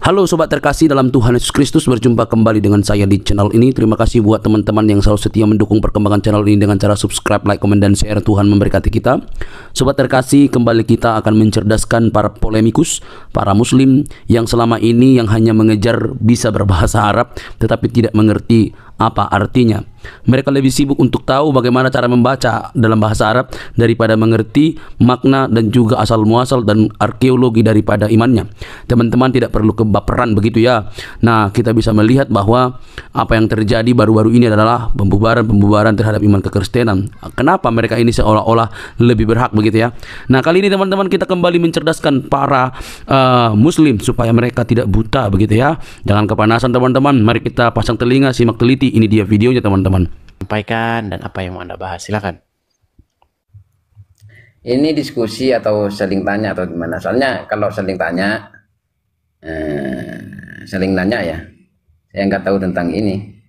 Halo sobat terkasih dalam Tuhan Yesus Kristus, berjumpa kembali dengan saya di channel ini. Terima kasih buat teman-teman yang selalu setia mendukung perkembangan channel ini dengan cara subscribe, like, komen, dan share. Tuhan memberkati kita. Sobat terkasih, kembali kita akan mencerdaskan para polemikus, para muslim yang selama ini yang hanya mengejar bisa berbahasa Arab tetapi tidak mengerti apa artinya. Mereka lebih sibuk untuk tahu bagaimana cara membaca dalam bahasa Arab daripada mengerti makna dan juga asal muasal dan arkeologi daripada imannya. Teman-teman tidak perlu kebaperan begitu ya. Nah, kita bisa melihat bahwa apa yang terjadi baru-baru ini adalah pembubaran terhadap iman kekristenan. Kenapa mereka ini seolah-olah lebih berhak begitu ya? Nah, kali ini teman-teman kita kembali mencerdaskan para muslim supaya mereka tidak buta begitu ya. Jangan kepanasan teman-teman. Mari kita pasang telinga, simak teliti. Ini dia videonya teman-teman. Sampaikan dan apa yang mau Anda bahas, silakan. Ini diskusi atau saling tanya atau gimana? Soalnya kalau saling tanya, saling nanya ya, saya nggak tahu tentang ini.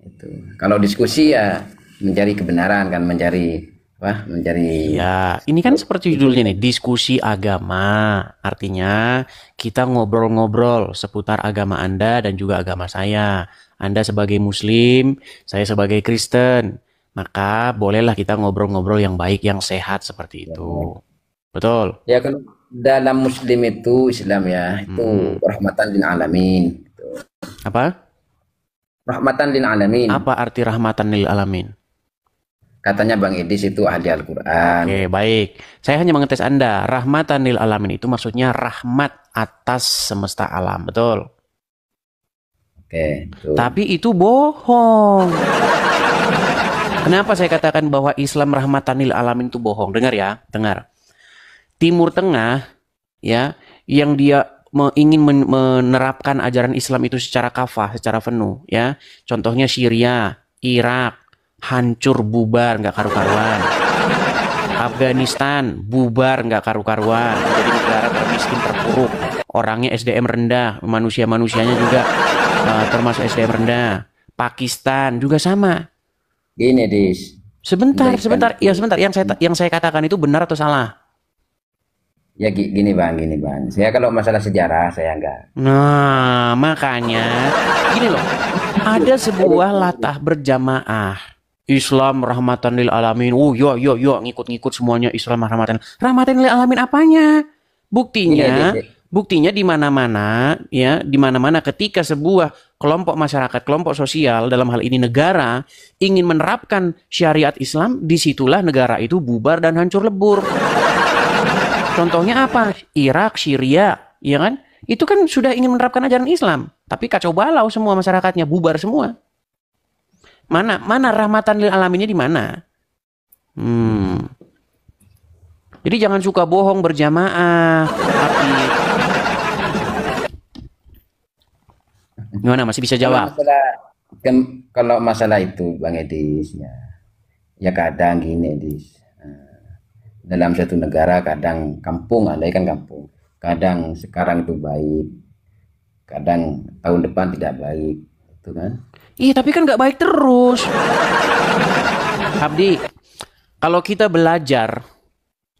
Itu. Kalau diskusi ya mencari kebenaran kan, mencari apa? Mencari. Ya, ini kan seperti judulnya nih, diskusi agama. Artinya kita ngobrol-ngobrol seputar agama Anda dan juga agama saya. Anda sebagai muslim, saya sebagai Kristen. Maka bolehlah kita ngobrol-ngobrol yang baik, yang sehat seperti itu. Betul? Ya kalau dalam muslim itu Islam ya, itu rahmatan lil alamin. Apa? Rahmatan lil alamin. Apa arti rahmatan lil alamin? Katanya Bang Edis itu ahli Al-Quran. Oke, baik. Saya hanya mengetes Anda. Rahmatan lil alamin itu maksudnya rahmat atas semesta alam. Betul? Oke. Tapi itu bohong. Kenapa saya katakan bahwa Islam rahmatan lil alamin itu bohong? Dengar ya, dengar. Timur Tengah ya, yang dia ingin menerapkan ajaran Islam itu secara kafah, secara penuh ya. Contohnya Syria, Irak, hancur bubar nggak karu-karuan. Afghanistan bubar nggak karu-karuan, jadi negara termiskin terpuruk, orangnya SDM rendah, manusianya juga termasuk SDM rendah. Pakistan juga sama. Gini Dis. Sebentar. Ya sebentar. Yang saya katakan itu benar atau salah? Ya gini bang. Saya kalau masalah sejarah saya enggak. Nah makanya gini loh. Ada sebuah latah berjamaah. Islam rahmatan lil alamin. Oh yo ngikut semuanya Islam rahmatan. Rahmatan lil alamin apanya? Buktinya di mana-mana ya, di mana-mana ketika sebuah kelompok masyarakat, kelompok sosial, dalam hal ini negara ingin menerapkan syariat Islam, disitulah negara itu bubar dan hancur lebur. Contohnya apa? Irak, Syria, ya kan? Itu kan sudah ingin menerapkan ajaran Islam, tapi kacau balau semua masyarakatnya, bubar semua. Mana rahmatan lil alaminnya di mana? Jadi jangan suka bohong berjamaah. Gimana, masih bisa jawab? Kalau masalah itu Bang Edis ya kadang gini Edis. Dalam satu negara kadang kampung, andai kan kampung, kadang sekarang itu baik, kadang tahun depan tidak baik, itu kan? Iya, tapi kan nggak baik terus. Abdi, kalau kita belajar,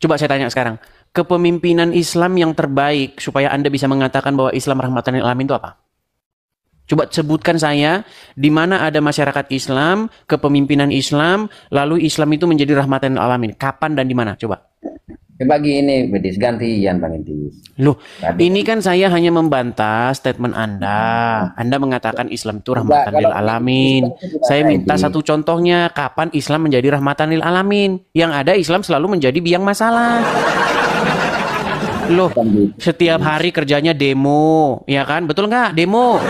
coba saya tanya sekarang, kepemimpinan Islam yang terbaik supaya Anda bisa mengatakan bahwa Islam rahmatan lil alamin itu apa? Coba sebutkan saya di mana ada masyarakat Islam, kepemimpinan Islam, lalu Islam itu menjadi rahmatan lil alamin. Kapan dan di mana? Coba. Coba gini, Bedis, gantian Bang Edis. Loh, ini kan saya hanya membantah statement Anda. Anda mengatakan Islam itu rahmatan lil alamin. Saya minta satu contohnya, kapan Islam menjadi rahmatan lil alamin? Yang ada Islam selalu menjadi biang masalah. Loh, setiap hari kerjanya demo, ya kan? Betul nggak? Demo.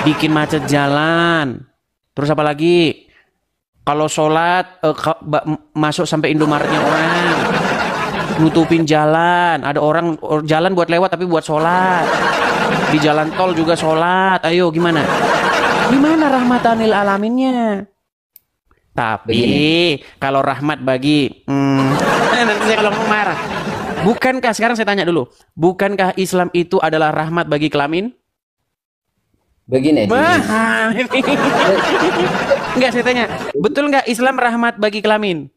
Bikin macet jalan. Terus apa lagi? Kalau sholat masuk sampai Indomaretnya orang, nutupin jalan. Ada orang jalan buat lewat tapi buat sholat. Di jalan tol juga sholat. Ayo gimana? Gimana rahmatan lil alaminnya? Tapi kalau rahmat bagi nanti saya kalau marah. Bukankah, sekarang saya tanya dulu, bukankah Islam itu adalah rahmat bagi kelamin? Begini. Enggak, saya tanya, betul nggak Islam rahmat bagi kelamin?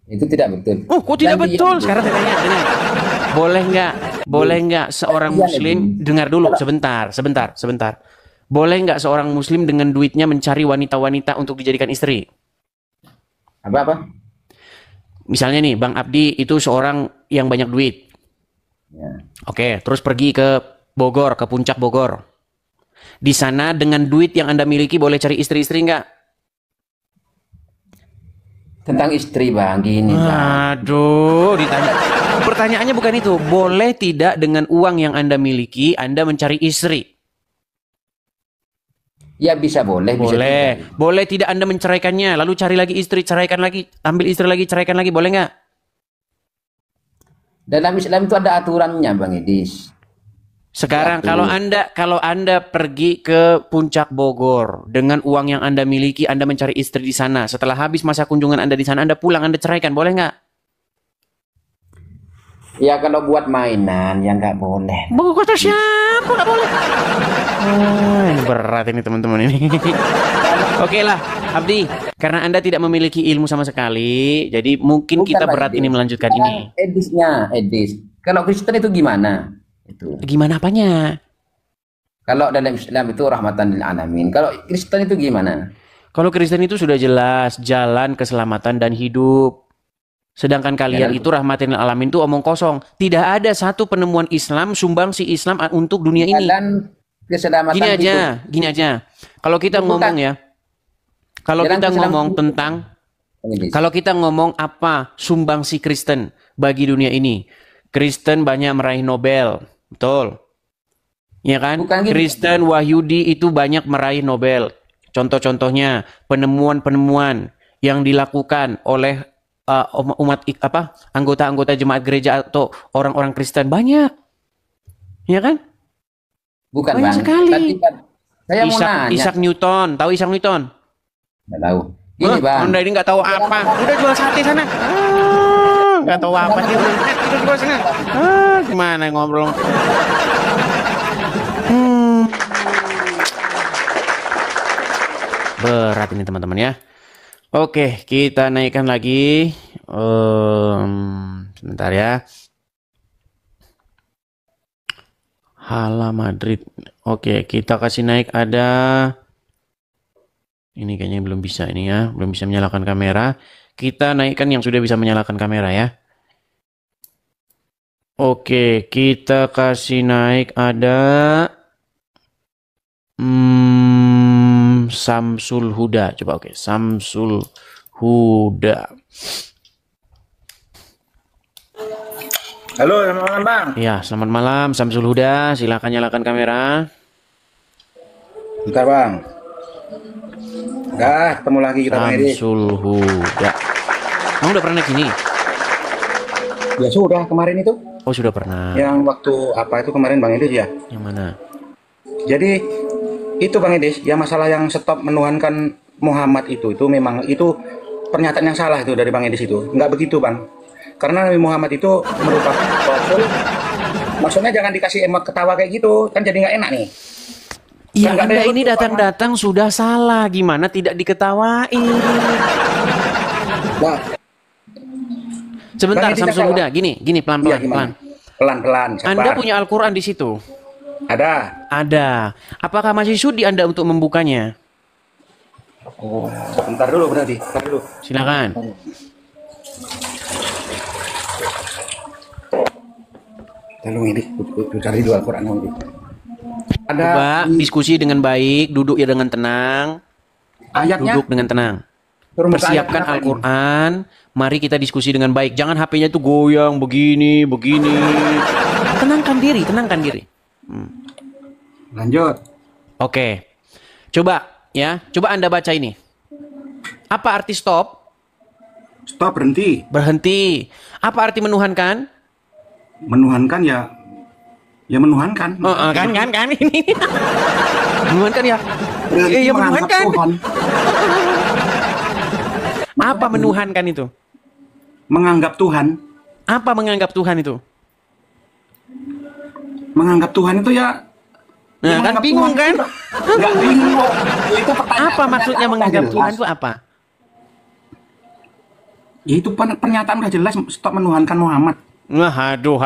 Itu tidak betul. Oh, kok tidak betul? Sekarang saya tanya, boleh nggak Boleh nggak seorang Iya, muslim, Edis. dengar dulu sebentar. Boleh nggak seorang muslim dengan duitnya mencari wanita-wanita untuk dijadikan istri? Apa? Misalnya nih, Bang Abdi itu seorang yang banyak duit. Ya. Oke, terus pergi ke Bogor, ke puncak Bogor. Di sana dengan duit yang Anda miliki boleh cari istri-istri nggak? Tentang istri bang, gini bang. Aduh, ditanya. Pertanyaannya bukan itu. Boleh tidak dengan uang yang Anda miliki, Anda mencari istri? Ya bisa boleh, bisa Boleh. tidak. Boleh tidak Anda menceraikannya, lalu cari lagi istri, ceraikan lagi, ambil istri lagi, ceraikan lagi, boleh nggak? Dalam Islam itu ada aturannya bang Edis. Sekarang Diatur. kalau Anda pergi ke puncak Bogor dengan uang yang Anda miliki, Anda mencari istri di sana. Setelah habis masa kunjungan Anda di sana, Anda pulang, Anda ceraikan, boleh nggak? Ya kalau buat mainan ya nggak boleh. Bu, kata siapa nggak boleh? Ini berat ini teman-teman ini. Oke lah, Abdi, karena Anda tidak memiliki ilmu sama sekali, jadi mungkin Bukan, kita Bang berat Edis. ini melanjutkan ini. Edis. Kalau Kristen itu gimana? Itu. Gimana apanya? Kalau dalam Islam itu rahmatan lil alamin. Kalau Kristen itu gimana? Kalau Kristen itu sudah jelas jalan keselamatan dan hidup. Sedangkan kalian Jalan- itu rahmatin lil alamin itu omong kosong. Tidak ada satu penemuan Islam sumbangsi Islam untuk dunia ini. Dan keselamatan Gini aja. Kalau kita Bukan. ngomong ya, kalau Jalan kita keselamatan ngomong hidup. tentang, Edis. kalau kita ngomong apa sumbangsi Kristen bagi dunia ini, Kristen banyak meraih Nobel, betul? Ya kan? Bukan gitu. Kristen Wahyudi itu banyak meraih Nobel. Contoh-contohnya penemuan-penemuan yang dilakukan oleh anggota-anggota jemaat gereja atau orang-orang Kristen banyak, ya kan? Bukan banyak bang. sekali. Tadi kan saya mau nanya. Isaac Newton, tahu Isaac Newton? Nggak tahu. Gini Hah? bang. Anda ini nggak tahu apa? Udah jual sate sana. Nggak tahu apa dia. Kita jual sana. Gimana ngobrol? Berat ini teman-teman ya. Oke, kita naikkan lagi. Sebentar ya. Hala Madrid. Oke, kita kasih naik ada. Ini kayaknya belum bisa ini ya. Belum bisa menyalakan kamera. Kita naikkan yang sudah bisa menyalakan kamera ya. Oke, kita kasih naik ada. Samsul Huda. Coba oke, Samsul Huda. Halo, selamat malam bang. Ya, selamat malam Samsul Huda. Silakan nyalakan kamera. Bentar bang. Dah, ketemu lagi kita bang Edi. Samsul Huda. Kamu udah pernah naik sini? Ya sudah kemarin itu. Oh, sudah pernah. Yang waktu apa itu kemarin bang Edi ya. Yang mana? Jadi itu bang Edi, ya masalah yang stop menuhankan Muhammad itu memang itu pernyataan yang salah itu dari bang Edi itu. Nggak begitu bang. Karena Nabi Muhammad itu merupakan rasul. Maksudnya jangan dikasih emot ketawa kayak gitu, kan jadi nggak enak nih. Ya, Kan nggak ada Anda yang ini lucu, datang-datang sudah salah. Gimana tidak diketawain? Wah, Sebentar Bang Edi Samsul cakap, Huda. Gini, iya pelan-pelan. gimana? Pelan-pelan, sabar. Anda punya Al-Quran di situ? Ada. Ada. Apakah masih sudi Anda untuk membukanya? Oh, bentar dulu berarti. Bentar dulu. Silakan. Tolong ini, cari dulu Al-Quran nanti. Ada Coba diskusi dengan baik, duduk ya dengan tenang. ayatnya. Duduk dengan tenang. Turun muka ayat Persiapkan berapa ini? Al-Quran. Mari kita diskusi dengan baik. Jangan HP-nya itu goyang begini, begini. Tenangkan diri, tenangkan diri. Lanjut. Oke. Coba ya, coba Anda baca ini. Apa arti stop? Stop, berhenti. Berhenti. Apa arti menuhankan? Menuhankan ya menuhankan. Kan ini. Menuhankan ya. Berhenti Iya, menganggap menuhankan. Tuhan. Apa menuhankan itu? Menganggap Tuhan. Apa menganggap Tuhan itu? Menganggap Tuhan itu ya. Nah, kan menganggap bingung Tuhan kan? itu nggak bingung. Itu pertanyaan. Apa maksudnya menganggap jelas. Tuhan itu apa? Ya itu pernyataan udah jelas, stop menuhankan Muhammad. Nah, aduh.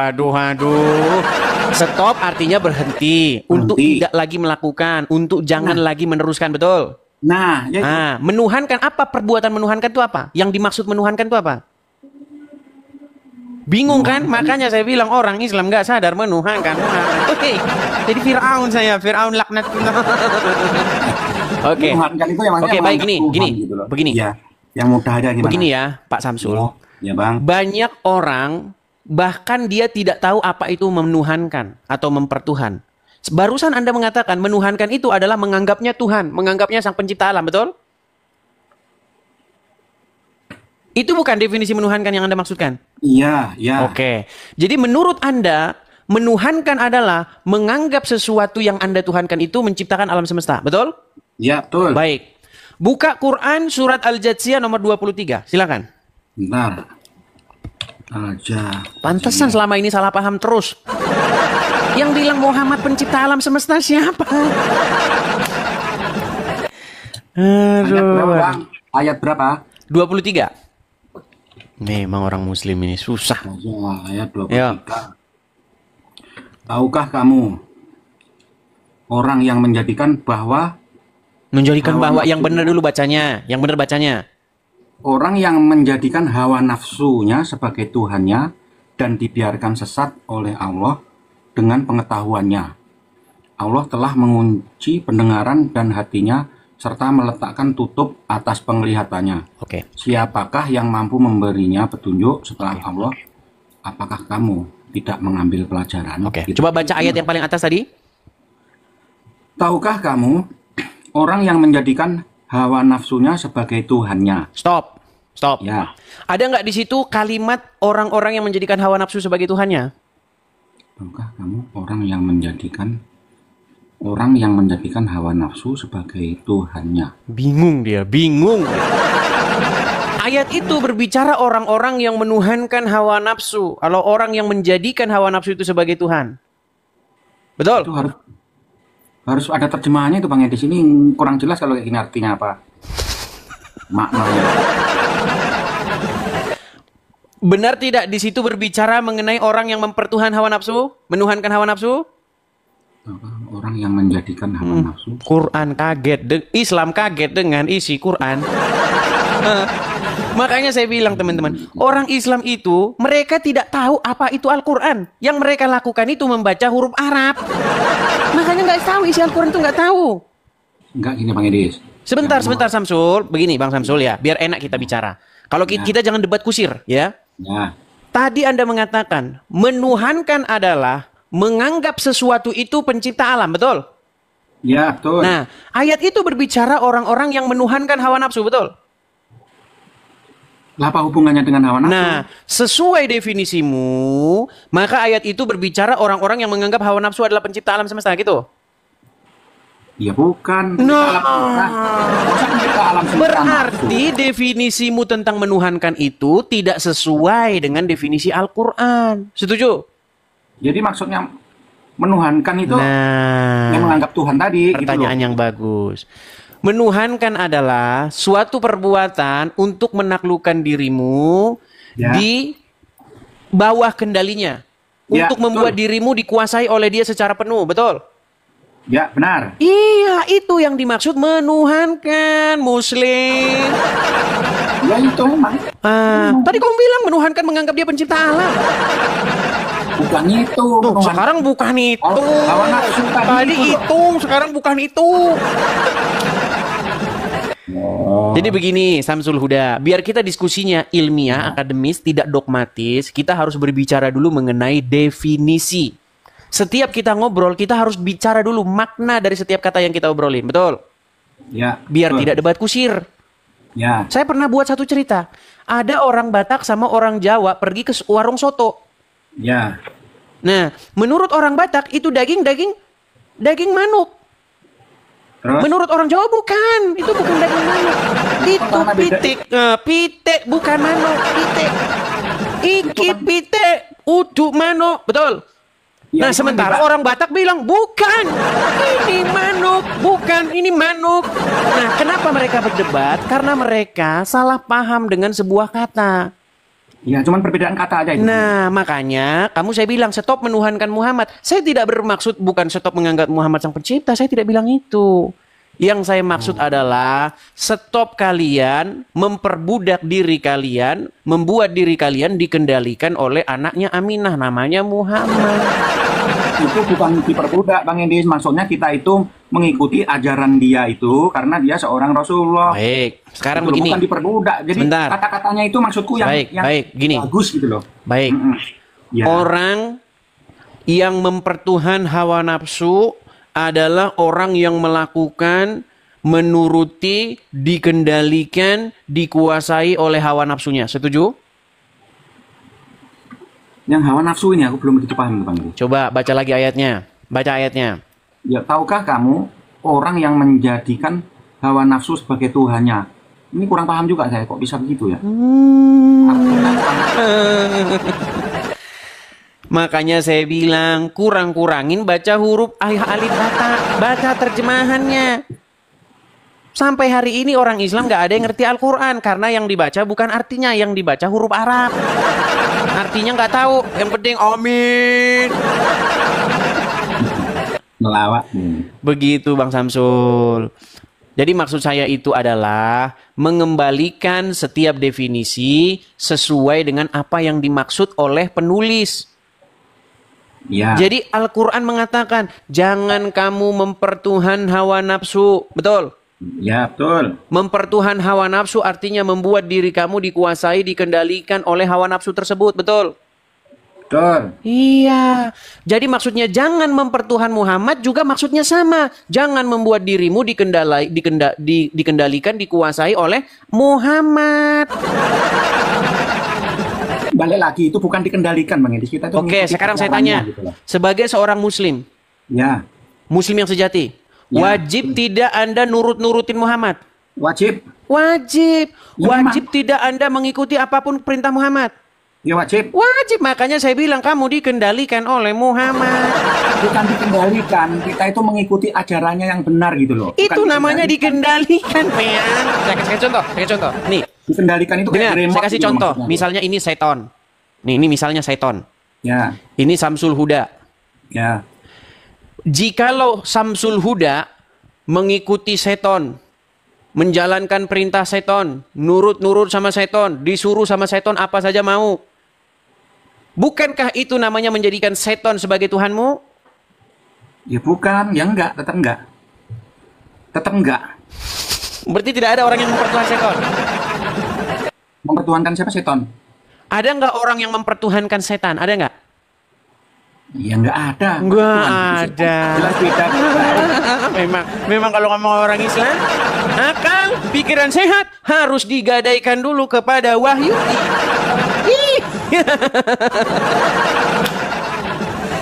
Stop artinya berhenti. Untuk tidak lagi melakukan. Untuk jangan lagi meneruskan, betul? Nah, ya itu. Nah, menuhankan apa? Perbuatan menuhankan itu apa? Yang dimaksud menuhankan itu apa? Bingung kan? Makanya saya bilang orang Islam nggak sadar menuhankan. Oke, jadi Fir'aun laknat. Oke. Menuhankan itu yang maksudnya Oke, baik menganggap gini, Tuhan gitu loh. begini. Ya, yang mudah aja gimana? Begini ya, Pak Samsul. Ya, Bang. Banyak orang bahkan dia tidak tahu apa itu menuhankan atau mempertuhan. Barusan Anda mengatakan menuhankan itu adalah menganggapnya Tuhan, menganggapnya sang pencipta alam, betul? Itu bukan definisi menuhankan yang Anda maksudkan? Iya, ya. Oke. Jadi menurut Anda, menuhankan adalah menganggap sesuatu yang Anda tuhankan itu menciptakan alam semesta, betul? Ya, betul. Baik. Buka Quran surat Al-Jathiyah nomor 23. Silakan. Bentar. Aja. Pantesan selama ini salah paham terus. Yang bilang Muhammad pencipta alam semesta siapa? Ayat berapa, Aduh. Bang? Ayat berapa? 23. Memang orang muslim ini susah. Aja, ayat 23. Ya. Tahukah kamu orang yang menjadikan bahwa yang benar dulu bacanya. Yang benar bacanya. orang yang menjadikan hawa nafsunya sebagai Tuhannya dan dibiarkan sesat oleh Allah dengan pengetahuannya. Allah telah mengunci pendengaran dan hatinya serta meletakkan tutup atas penglihatannya. Oke. Siapakah yang mampu memberinya petunjuk setelah Allah? Apakah kamu tidak mengambil pelajaran? Oke. Gitu. Coba baca ayat yang paling atas tadi. Tahukah kamu orang yang menjadikan hawa nafsunya sebagai Tuhannya? Stop. Ya. Ada nggak di situ kalimat orang-orang yang menjadikan hawa nafsu sebagai Tuhannya? Tahukah kamu orang yang menjadikan hawa nafsu sebagai Tuhannya? Bingung dia, bingung. Ayat itu berbicara orang-orang yang menuhankan hawa nafsu. Kalau orang yang menjadikan hawa nafsu itu sebagai Tuhan. Betul? Itu harus ada terjemahannya itu Bang ya. Di sini kurang jelas kalau kayak gini artinya apa. Maknanya. Benar tidak di situ berbicara mengenai orang yang mempertuhan hawa nafsu? Menuhankan hawa nafsu? Orang yang menjadikan hawa nafsu. Quran kaget, Islam kaget dengan isi Quran. Makanya saya bilang teman-teman, orang Islam itu mereka tidak tahu apa itu Al-Quran. Yang mereka lakukan itu membaca huruf Arab. Makanya nggak tahu isi Al-Quran itu nggak tahu. Enggak gini Bang Edis. Sebentar Samsul. Begini Bang Samsul ya, biar enak kita bicara. Kalau kita jangan debat kusir ya. Ya. Tadi Anda mengatakan menuhankan adalah menganggap sesuatu itu pencipta alam, betul? Ya, betul. Nah, ayat itu berbicara orang-orang yang menuhankan hawa nafsu, betul? Apa hubungannya dengan hawa nafsu? Nah, sesuai definisimu, maka ayat itu berbicara orang-orang yang menganggap hawa nafsu adalah pencipta alam semesta, gitu? Ya bukan. Berarti definisimu tentang menuhankan itu tidak sesuai dengan definisi Al-Quran. Setuju? Jadi maksudnya menuhankan itu yang menganggap Tuhan tadi. Pertanyaan gitu yang bagus. Menuhankan adalah suatu perbuatan untuk menaklukkan dirimu di bawah kendalinya. Untuk membuat dirimu dikuasai oleh dia secara penuh. Betul? Ya, benar. Iya, itu yang dimaksud menuhankan Muslim. Ya itu memang. Tadi kamu bilang menuhankan menganggap dia pencipta alam. Bukan itu. Tuh, sekarang bukan itu. Hawa nafsu tadi itu, sekarang bukan itu. Jadi begini Samsul Huda, biar kita diskusinya ilmiah, akademis, tidak dogmatis, kita harus berbicara dulu mengenai definisi. Setiap kita ngobrol, kita harus bicara dulu makna dari setiap kata yang kita obrolin, betul? Ya. Biar betul. tidak debat kusir. Ya. Saya pernah buat satu cerita. Ada orang Batak sama orang Jawa pergi ke warung soto. Ya. Nah, menurut orang Batak itu daging manuk. Terus? Menurut orang Jawa bukan, itu bukan daging manuk. Itu pitik bukan manuk, pitik. Iki pitik, uduk manuk, betul? Ya, Nah, sementara orang Batak bilang, bukan, ini manuk, bukan, ini manuk. Nah, kenapa mereka berdebat? Karena mereka salah paham dengan sebuah kata. Ya, cuman perbedaan kata aja itu. Nah, makanya kamu saya bilang stop menuhankan Muhammad. Saya tidak bermaksud bukan stop menganggap Muhammad sang pencipta. Saya tidak bilang itu. Yang saya maksud adalah stop kalian memperbudak diri kalian, membuat diri kalian dikendalikan oleh anaknya Aminah namanya Muhammad. Itu bukan diperbudak, Bang Edis. Maksudnya kita itu mengikuti ajaran dia itu karena dia seorang Rasulullah. Baik, sekarang Gitu loh, begini. bukan diperbudak. Jadi Sebentar. kata-katanya itu maksudku yang, Baik, gini. bagus gitu loh. Baik. Ya. Orang yang mempertuhan hawa nafsu adalah orang yang melakukan, menuruti, dikendalikan, dikuasai oleh hawa nafsunya. Setuju? Yang hawa nafsu ini aku belum begitu paham, Bang Edis. Coba baca lagi ayatnya. Baca ayatnya. Ya, tahukah kamu orang yang menjadikan hawa nafsu sebagai Tuhannya? Ini kurang paham juga saya, kok bisa begitu ya? Makanya saya bilang kurang-kurangin baca huruf alif bata, baca terjemahannya. Sampai hari ini orang Islam nggak ada yang ngerti Al-Quran karena yang dibaca bukan artinya, yang dibaca huruf Arab. Artinya nggak tahu. Yang penting amin. Melawak. Begitu Bang Samsul. Jadi maksud saya itu adalah mengembalikan setiap definisi sesuai dengan apa yang dimaksud oleh penulis. Ya. Jadi Al-Quran mengatakan jangan kamu mempertuhan hawa nafsu. Betul? Ya, betul. Mempertuhan hawa nafsu artinya membuat diri kamu dikuasai, dikendalikan oleh hawa nafsu tersebut. Betul? Betul. Iya. Jadi maksudnya jangan mempertuhan Muhammad juga maksudnya sama. Jangan membuat dirimu dikendalikan, dikuasai oleh Muhammad. Balik lagi, itu bukan dikendalikan, Bang Edis. Kita itu Oke, mengikuti sekarang saya ajarannya, tanya. gitu loh. Sebagai seorang muslim, Ya, muslim yang sejati, Ya. wajib tidak Anda nurut-nurutin Muhammad? wajib. Wajib. Ya, Wajib tidak Anda mengikuti apapun perintah Muhammad? Ya, wajib. Wajib. Makanya saya bilang kamu dikendalikan oleh Muhammad. Bukan dikendalikan, kita itu mengikuti ajarannya yang benar gitu loh. Bukan Itu namanya dikendalikan, Pean. Saya kasih contoh. Nih, Dikendalikan itu dengar, kayak remote saya kasih gitu contoh. maksudnya. Misalnya ini Seton. Nih, ini misalnya Seton. Ya, Ini Samsul Huda. ya. Jikalau Samsul Huda mengikuti Seton, menjalankan perintah Seton, nurut-nurut sama Seton, disuruh sama Seton apa saja mau. Bukankah itu namanya menjadikan Seton sebagai Tuhanmu? Ya bukan, ya enggak, tetap enggak. Tetap enggak. Berarti tidak ada orang yang mempertuhan Seton. Mempertuhankan siapa seton? Ada nggak orang yang mempertuhankan setan? Ada nggak? Ya enggak ada. Nggak Tuhan, ada. Jelas beda. memang kalau ngomong orang Islam, akal, pikiran sehat harus digadaikan dulu kepada wahyu. Ih.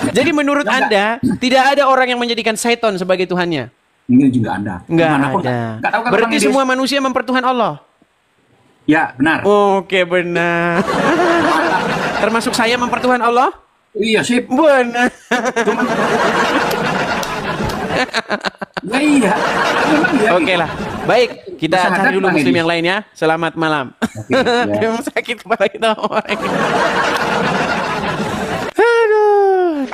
Jadi menurut Anda tidak ada orang yang menjadikan setan sebagai Tuhannya? Ini juga Anda. Nggak Dimanapun, ada. Enggak tahu kan Berarti Bang Edis? semua manusia mempertuhan Allah. Ya, benar. Oke, benar. Termasuk saya mempertuhan Allah? Iya, sip. Benar. Ya iya. Memang iya. Oke lah. Baik, kita Bisa cari hadap, dulu Bang muslim Edis. yang lain ya. Selamat malam. Oke, ya. Emang sakit kepala kita orang. Aduh.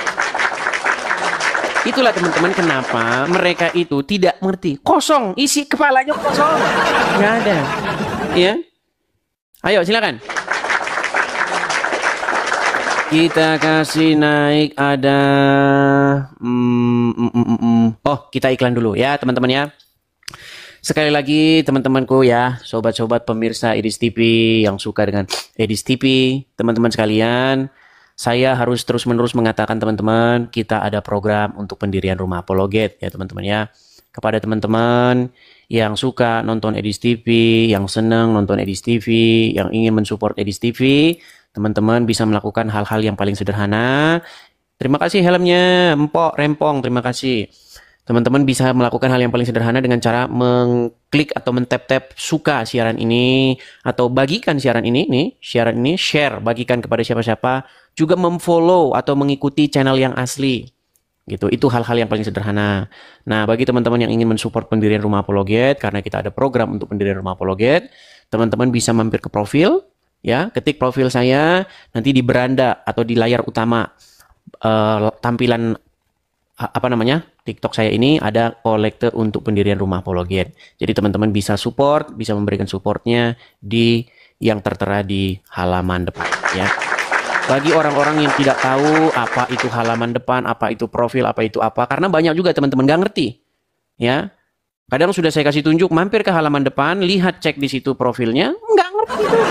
Itulah teman-teman kenapa mereka itu tidak mengerti. Kosong, isi kepalanya kosong. Nggak ada. Ya. Ayo silakan. Kita kasih naik ada Oh, kita iklan dulu ya teman-teman ya. Sekali lagi teman-temanku ya, sobat-sobat pemirsa Edis TV yang suka dengan Edis TV, teman-teman sekalian, saya harus terus-menerus mengatakan teman-teman, kita ada program untuk pendirian rumah apologet ya teman-teman ya. Kepada teman-teman yang suka nonton Edis TV, yang senang nonton Edis TV, yang ingin mensupport Edis TV, teman-teman bisa melakukan hal-hal yang paling sederhana. Terima kasih helmnya, empok, rempong, terima kasih. Teman-teman bisa melakukan hal yang paling sederhana dengan cara mengklik atau mentap-tap suka siaran ini atau bagikan siaran ini share, bagikan kepada siapa-siapa, juga memfollow atau mengikuti channel yang asli. Gitu. Itu hal-hal yang paling sederhana. Nah, bagi teman-teman yang ingin mensupport pendirian Rumah Apologet karena kita ada program untuk pendirian Rumah Apologet, teman-teman bisa mampir ke profil ya, ketik profil saya, nanti di beranda atau di layar utama tampilan apa namanya TikTok saya ini ada kolekte untuk pendirian rumah apologet. Jadi teman-teman bisa support, bisa memberikan supportnya di yang tertera di halaman depan, ya. Bagi orang-orang yang tidak tahu apa itu halaman depan, apa itu profil, apa itu apa, karena banyak juga teman-teman nggak ngerti, ya. Kadang sudah saya kasih tunjuk, mampir ke halaman depan, lihat cek di situ profilnya, nggak ngerti tuh.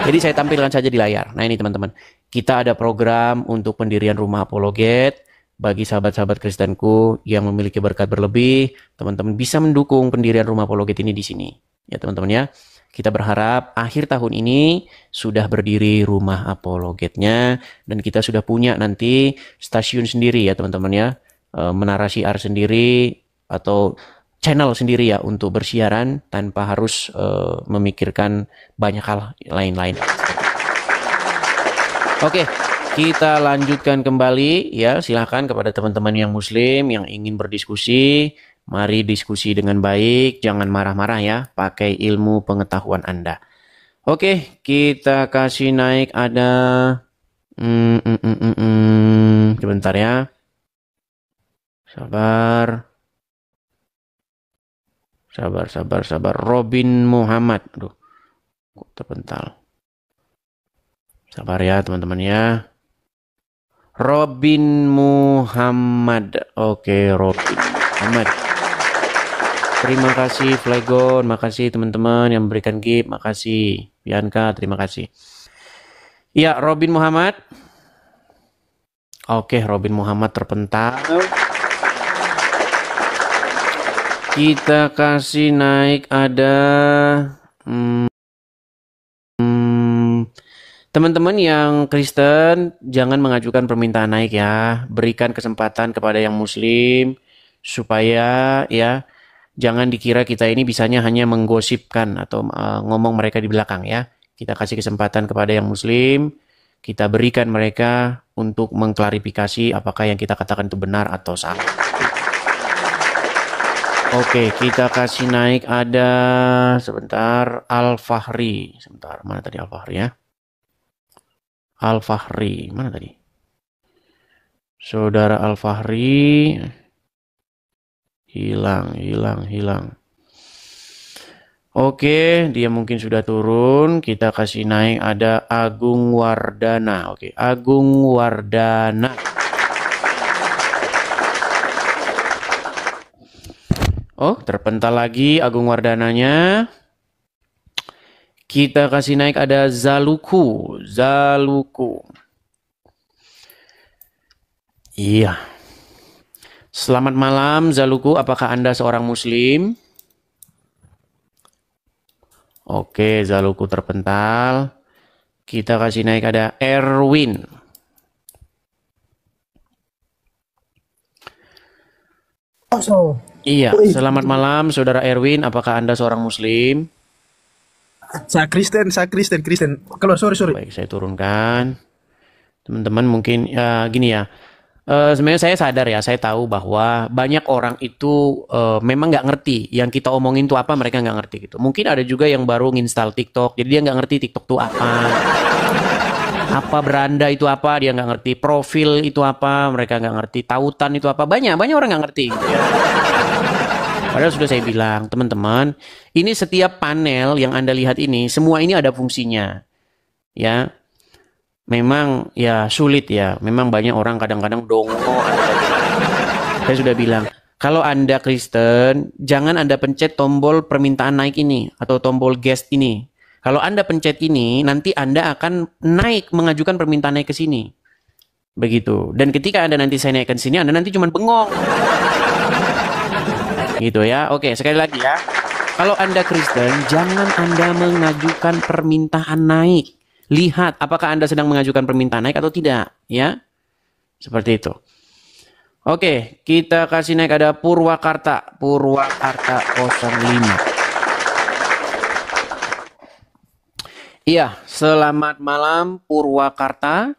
Jadi saya tampilkan saja di layar. Nah ini teman-teman, kita ada program untuk pendirian rumah apologet bagi sahabat-sahabat Kristenku yang memiliki berkat berlebih. Teman-teman bisa mendukung pendirian rumah apologet ini di sini, ya teman-teman ya. Kita berharap akhir tahun ini sudah berdiri rumah apologetnya dan kita sudah punya nanti stasiun sendiri ya teman-teman ya, menara siar sendiri atau channel sendiri ya untuk bersiaran tanpa harus memikirkan banyak hal lain-lain. Oke, kita lanjutkan kembali ya. Silahkan kepada teman-teman yang muslim yang ingin berdiskusi. Mari diskusi dengan baik, jangan marah-marah ya, pakai ilmu pengetahuan Anda. Oke, kita kasih naik ada... Sebentar ya. Sabar. Robin Muhammad. Aduh, kok terpental. Sabar ya teman-teman ya. Robin Muhammad. Oke, Robin Muhammad. Terima kasih Flegon, makasih teman-teman yang memberikan gift, makasih Bianca, terima kasih. Ya, Robin Muhammad. Oke, Robin Muhammad terpental. Kita kasih naik ada teman-teman yang Kristen jangan mengajukan permintaan naik ya. Berikan kesempatan kepada yang muslim supaya ya jangan dikira kita ini bisanya hanya menggosipkan atau ngomong mereka di belakang ya. Kita kasih kesempatan kepada yang muslim, kita berikan mereka untuk mengklarifikasi apakah yang kita katakan itu benar atau salah. Oke, kita kasih naik ada sebentar Al-Fahri. Sebentar, mana tadi Al-Fahri ya? Al-Fahri, mana tadi? Saudara Al-Fahri hilang. Oke, dia mungkin sudah turun. Kita kasih naik ada Agung Wardana. Oke, Agung Wardana. Oh, terpental lagi Agung Wardananya. Kita kasih naik ada Zaluku. Iya. Selamat malam Zaluku, apakah Anda seorang muslim? Oke, Zaluku terpental. Kita kasih naik ada Erwin. Iya, selamat malam Saudara Erwin, apakah Anda seorang muslim? Saya Kristen. Kalau sorry. Baik, saya turunkan. Teman-teman mungkin ya gini ya. Sebenarnya saya sadar ya, saya tahu bahwa banyak orang itu memang nggak ngerti yang kita omongin itu apa, mereka nggak ngerti gitu. Mungkin ada juga yang baru nginstal TikTok, jadi dia nggak ngerti TikTok itu apa beranda itu apa, dia nggak ngerti profil itu apa, mereka nggak ngerti tautan itu apa, banyak orang nggak ngerti. Gitu ya. Padahal sudah saya bilang, teman-teman, ini setiap panel yang Anda lihat ini, semua ini ada fungsinya, ya. Memang ya sulit ya, memang banyak orang kadang-kadang dongo. Saya sudah bilang, kalau Anda Kristen, jangan Anda pencet tombol permintaan naik ini atau tombol guest ini. Kalau Anda pencet ini, nanti Anda akan naik mengajukan permintaan naik ke sini. Begitu. Dan ketika Anda nanti saya naikkan sini, Anda nanti cuma bengong. Gitu ya. Oke, sekali lagi ya. Kalau Anda Kristen, jangan Anda mengajukan permintaan naik. Lihat apakah Anda sedang mengajukan permintaan naik atau tidak, ya. Seperti itu. Oke, kita kasih naik ada Purwakarta 05. Iya, selamat malam Purwakarta.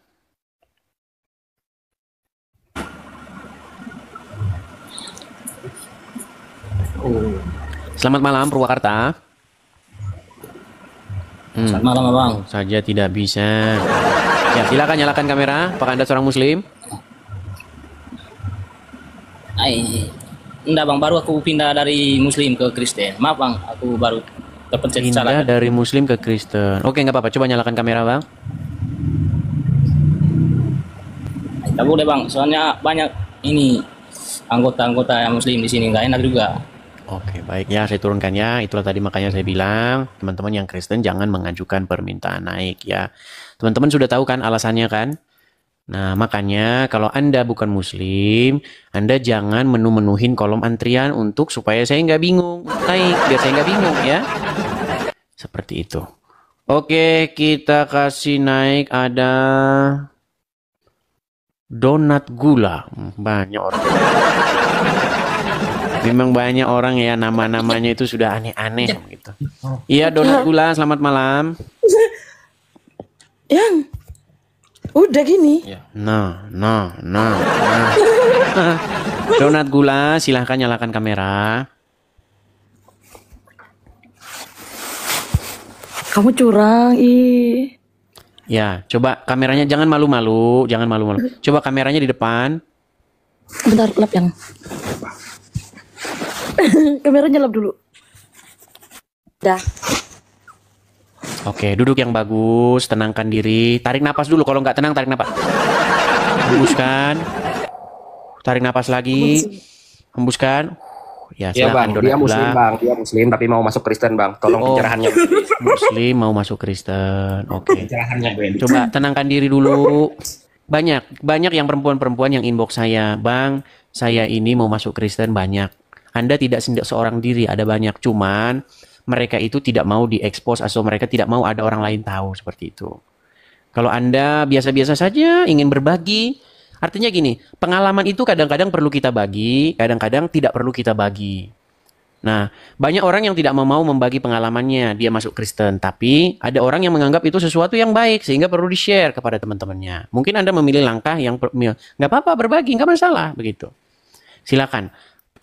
Selamat malam Purwakarta. Selamat malam abang. Saja tidak bisa. Ya, silakan nyalakan kamera. Apakah Anda seorang Muslim? Enggak bang, baru aku pindah dari Muslim ke Kristen. Maaf bang, aku baru terpencet salah. Pindah dari Muslim ke Kristen. Oke, nggak apa-apa. Coba nyalakan kamera, Bang. Tidak boleh bang, soalnya banyak ini anggota-anggota yang Muslim di sini, nggak enak juga. Oke, baik ya, saya turunkan ya. Itulah tadi makanya saya bilang, teman-teman yang Kristen jangan mengajukan permintaan naik ya. Teman-teman sudah tahu kan alasannya kan? Nah, makanya kalau Anda bukan Muslim, Anda jangan menu-menuhin kolom antrian untuk supaya saya nggak bingung naik, biar saya nggak bingung ya. Seperti itu. Oke, kita kasih naik ada donat gula. Banyak orang. Memang banyak orang ya, nama-namanya itu sudah aneh-aneh gitu. Iya, donat gula, selamat malam. Yang udah gini. Nah. Donat gula, silahkan nyalakan kamera. Kamu curang, ih. Ya, coba kameranya jangan malu-malu, jangan malu-malu. Coba kameranya di depan. Bentar, lap yang. Kameranya lap dulu. Dah. Oke, duduk yang bagus, tenangkan diri. Tarik napas dulu, kalau nggak tenang tarik napas. Hembuskan. Tarik napas lagi. Hembuskan. Ya, Iya bang, silakan dia donat Muslim gula. bang, dia Muslim tapi mau masuk Kristen bang. Tolong pencerahannya. Muslim mau masuk Kristen. Oke. Pencerahannya Ben. Coba tenangkan diri dulu. Banyak yang perempuan-perempuan yang inbox saya, Bang, saya ini mau masuk Kristen banyak. Anda tidak seorang diri, ada banyak. Cuman mereka itu tidak mau diekspos atau mereka tidak mau ada orang lain tahu seperti itu. Kalau Anda biasa-biasa saja ingin berbagi, artinya gini, pengalaman itu kadang-kadang perlu kita bagi, kadang-kadang tidak perlu kita bagi. Nah, banyak orang yang tidak mau membagi pengalamannya, dia masuk Kristen. Tapi ada orang yang menganggap itu sesuatu yang baik, sehingga perlu di-share kepada teman-temannya. Mungkin Anda memilih langkah yang, nggak apa-apa berbagi, nggak masalah, begitu. Silakan.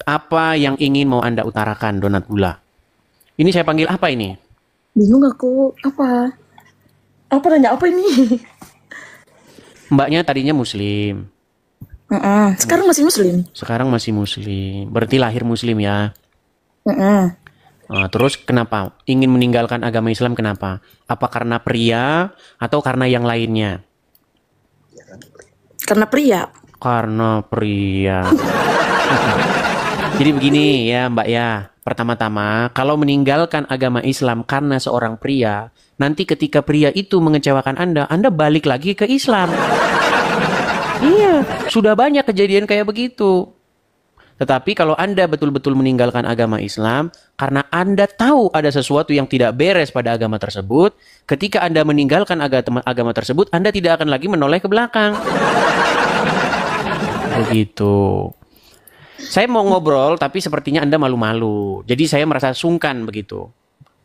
Apa yang ingin mau Anda utarakan, donat gula? Ini saya panggil apa ini? Bingung aku. Apa? Apa nanya apa ini? Mbaknya tadinya Muslim. Sekarang masih Muslim. Sekarang masih Muslim. Berarti lahir Muslim ya. Nah, terus kenapa? Ingin meninggalkan agama Islam kenapa? Apa karena pria atau karena yang lainnya? Karena pria. Karena pria. Jadi begini ya Mbak ya. Pertama-tama, kalau meninggalkan agama Islam karena seorang pria, nanti ketika pria itu mengecewakan Anda balik lagi ke Islam. Iya, sudah banyak kejadian kayak begitu. Tetapi kalau Anda betul-betul meninggalkan agama Islam, karena Anda tahu ada sesuatu yang tidak beres pada agama tersebut, ketika Anda meninggalkan agama tersebut, Anda tidak akan lagi menoleh ke belakang. Begitu. Saya mau ngobrol, tapi sepertinya Anda malu-malu. Jadi saya merasa sungkan begitu.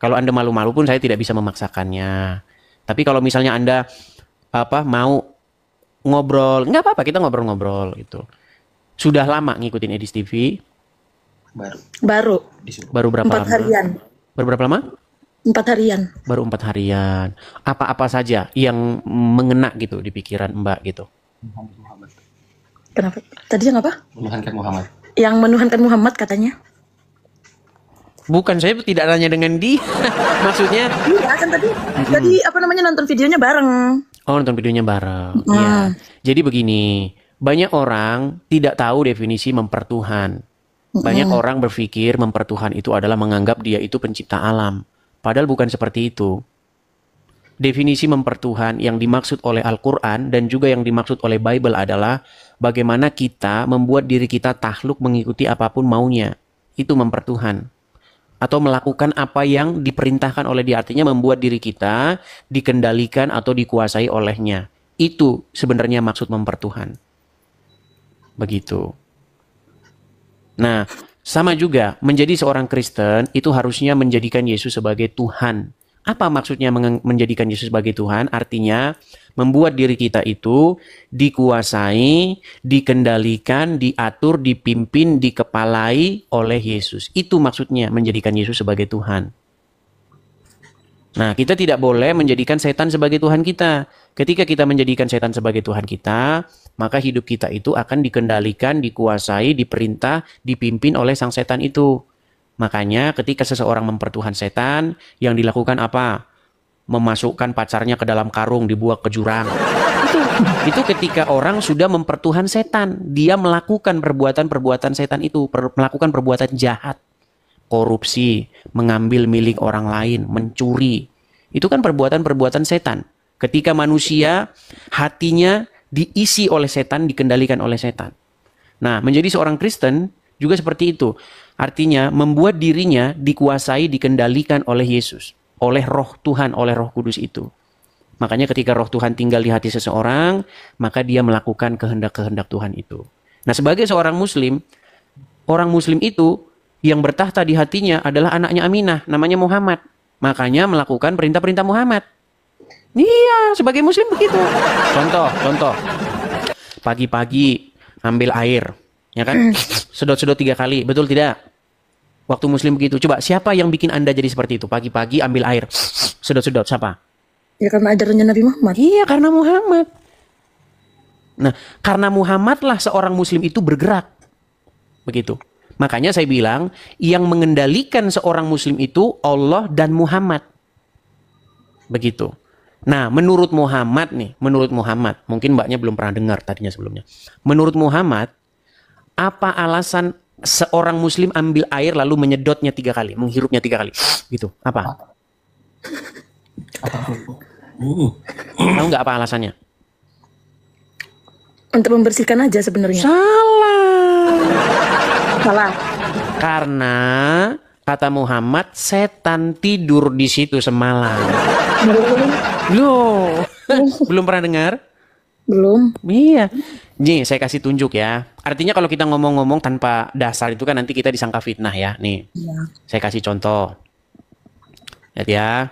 Kalau Anda malu-malu pun saya tidak bisa memaksakannya. Tapi kalau misalnya Anda mau ngobrol, nggak apa-apa, kita ngobrol-ngobrol gitu. Sudah lama ngikutin Edis TV? Baru. Baru berapa 4 lama? harian. Baru berapa lama? 4 harian. Baru 4 harian. Apa-apa saja yang mengena gitu di pikiran Mbak gitu? Kenapa? Tadi yang apa? Menuhankan Muhammad. Yang menuhankan Muhammad katanya. Bukan, saya tidak nanya dengan dia. Maksudnya? Iya kan tadi apa namanya nonton videonya bareng. Oh, nonton videonya bareng. Iya. Jadi begini, banyak orang tidak tahu definisi mempertuhan. Banyak orang berpikir mempertuhan itu adalah menganggap dia itu pencipta alam. Padahal bukan seperti itu. Definisi mempertuhan yang dimaksud oleh Al-Quran dan juga yang dimaksud oleh Bible adalah bagaimana kita membuat diri kita takluk mengikuti apapun maunya. Itu mempertuhan. Atau melakukan apa yang diperintahkan oleh dia. Artinya membuat diri kita dikendalikan atau dikuasai olehnya. Itu sebenarnya maksud mempertuhan. Begitu. Nah, sama juga menjadi seorang Kristen itu harusnya menjadikan Yesus sebagai Tuhan. Apa maksudnya menjadikan Yesus sebagai Tuhan? Artinya membuat diri kita itu dikuasai, dikendalikan, diatur, dipimpin, dikepalai oleh Yesus. Itu maksudnya menjadikan Yesus sebagai Tuhan. Nah, kita tidak boleh menjadikan setan sebagai Tuhan kita. Ketika kita menjadikan setan sebagai Tuhan kita, maka hidup kita itu akan dikendalikan, dikuasai, diperintah, dipimpin oleh sang setan itu. Makanya ketika seseorang mempertuhan setan, yang dilakukan apa? Memasukkan pacarnya ke dalam karung, dibuang ke jurang. Itu ketika orang sudah mempertuhan setan. Dia melakukan perbuatan-perbuatan setan itu, melakukan perbuatan jahat. Korupsi, mengambil milik orang lain, mencuri. Itu kan perbuatan-perbuatan setan. Ketika manusia hatinya diisi oleh setan, dikendalikan oleh setan. Nah, menjadi seorang Kristen juga seperti itu. Artinya membuat dirinya dikuasai, dikendalikan oleh Yesus, oleh Roh Tuhan, oleh Roh Kudus itu. Makanya ketika Roh Tuhan tinggal di hati seseorang, maka dia melakukan kehendak-kehendak Tuhan itu. Nah, sebagai seorang Muslim, orang Muslim itu yang bertahta di hatinya adalah anaknya Aminah, namanya Muhammad. Makanya melakukan perintah-perintah Muhammad. Iya, sebagai Muslim begitu. Contoh. Pagi-pagi ambil air, ya kan? Sedot-sedot 3 kali, betul tidak? Waktu Muslim begitu. Coba, siapa yang bikin Anda jadi seperti itu? Pagi-pagi ambil air, sedot-sedot, siapa? Ya karena ajarannya Nabi Muhammad. Iya, karena Muhammad. Nah, karena Muhammadlah seorang Muslim itu bergerak. Begitu. Makanya saya bilang, yang mengendalikan seorang Muslim itu Allah dan Muhammad. Begitu. Nah, menurut Muhammad, mungkin mbaknya belum pernah dengar tadinya sebelumnya. Menurut Muhammad, apa alasan seorang Muslim ambil air lalu menyedotnya 3 kali, menghirupnya 3 kali? Gitu, apa? Tahu nggak apa alasannya? Untuk membersihkan aja sebenarnya. Salah. Karena kata Muhammad, setan tidur di situ semalam. Loh, belum pernah dengar? Belum. Iya. Nih, saya kasih tunjuk ya. Artinya kalau kita ngomong-ngomong tanpa dasar itu kan nanti kita disangka fitnah ya. Nih, Iya. saya kasih contoh. Lihat ya.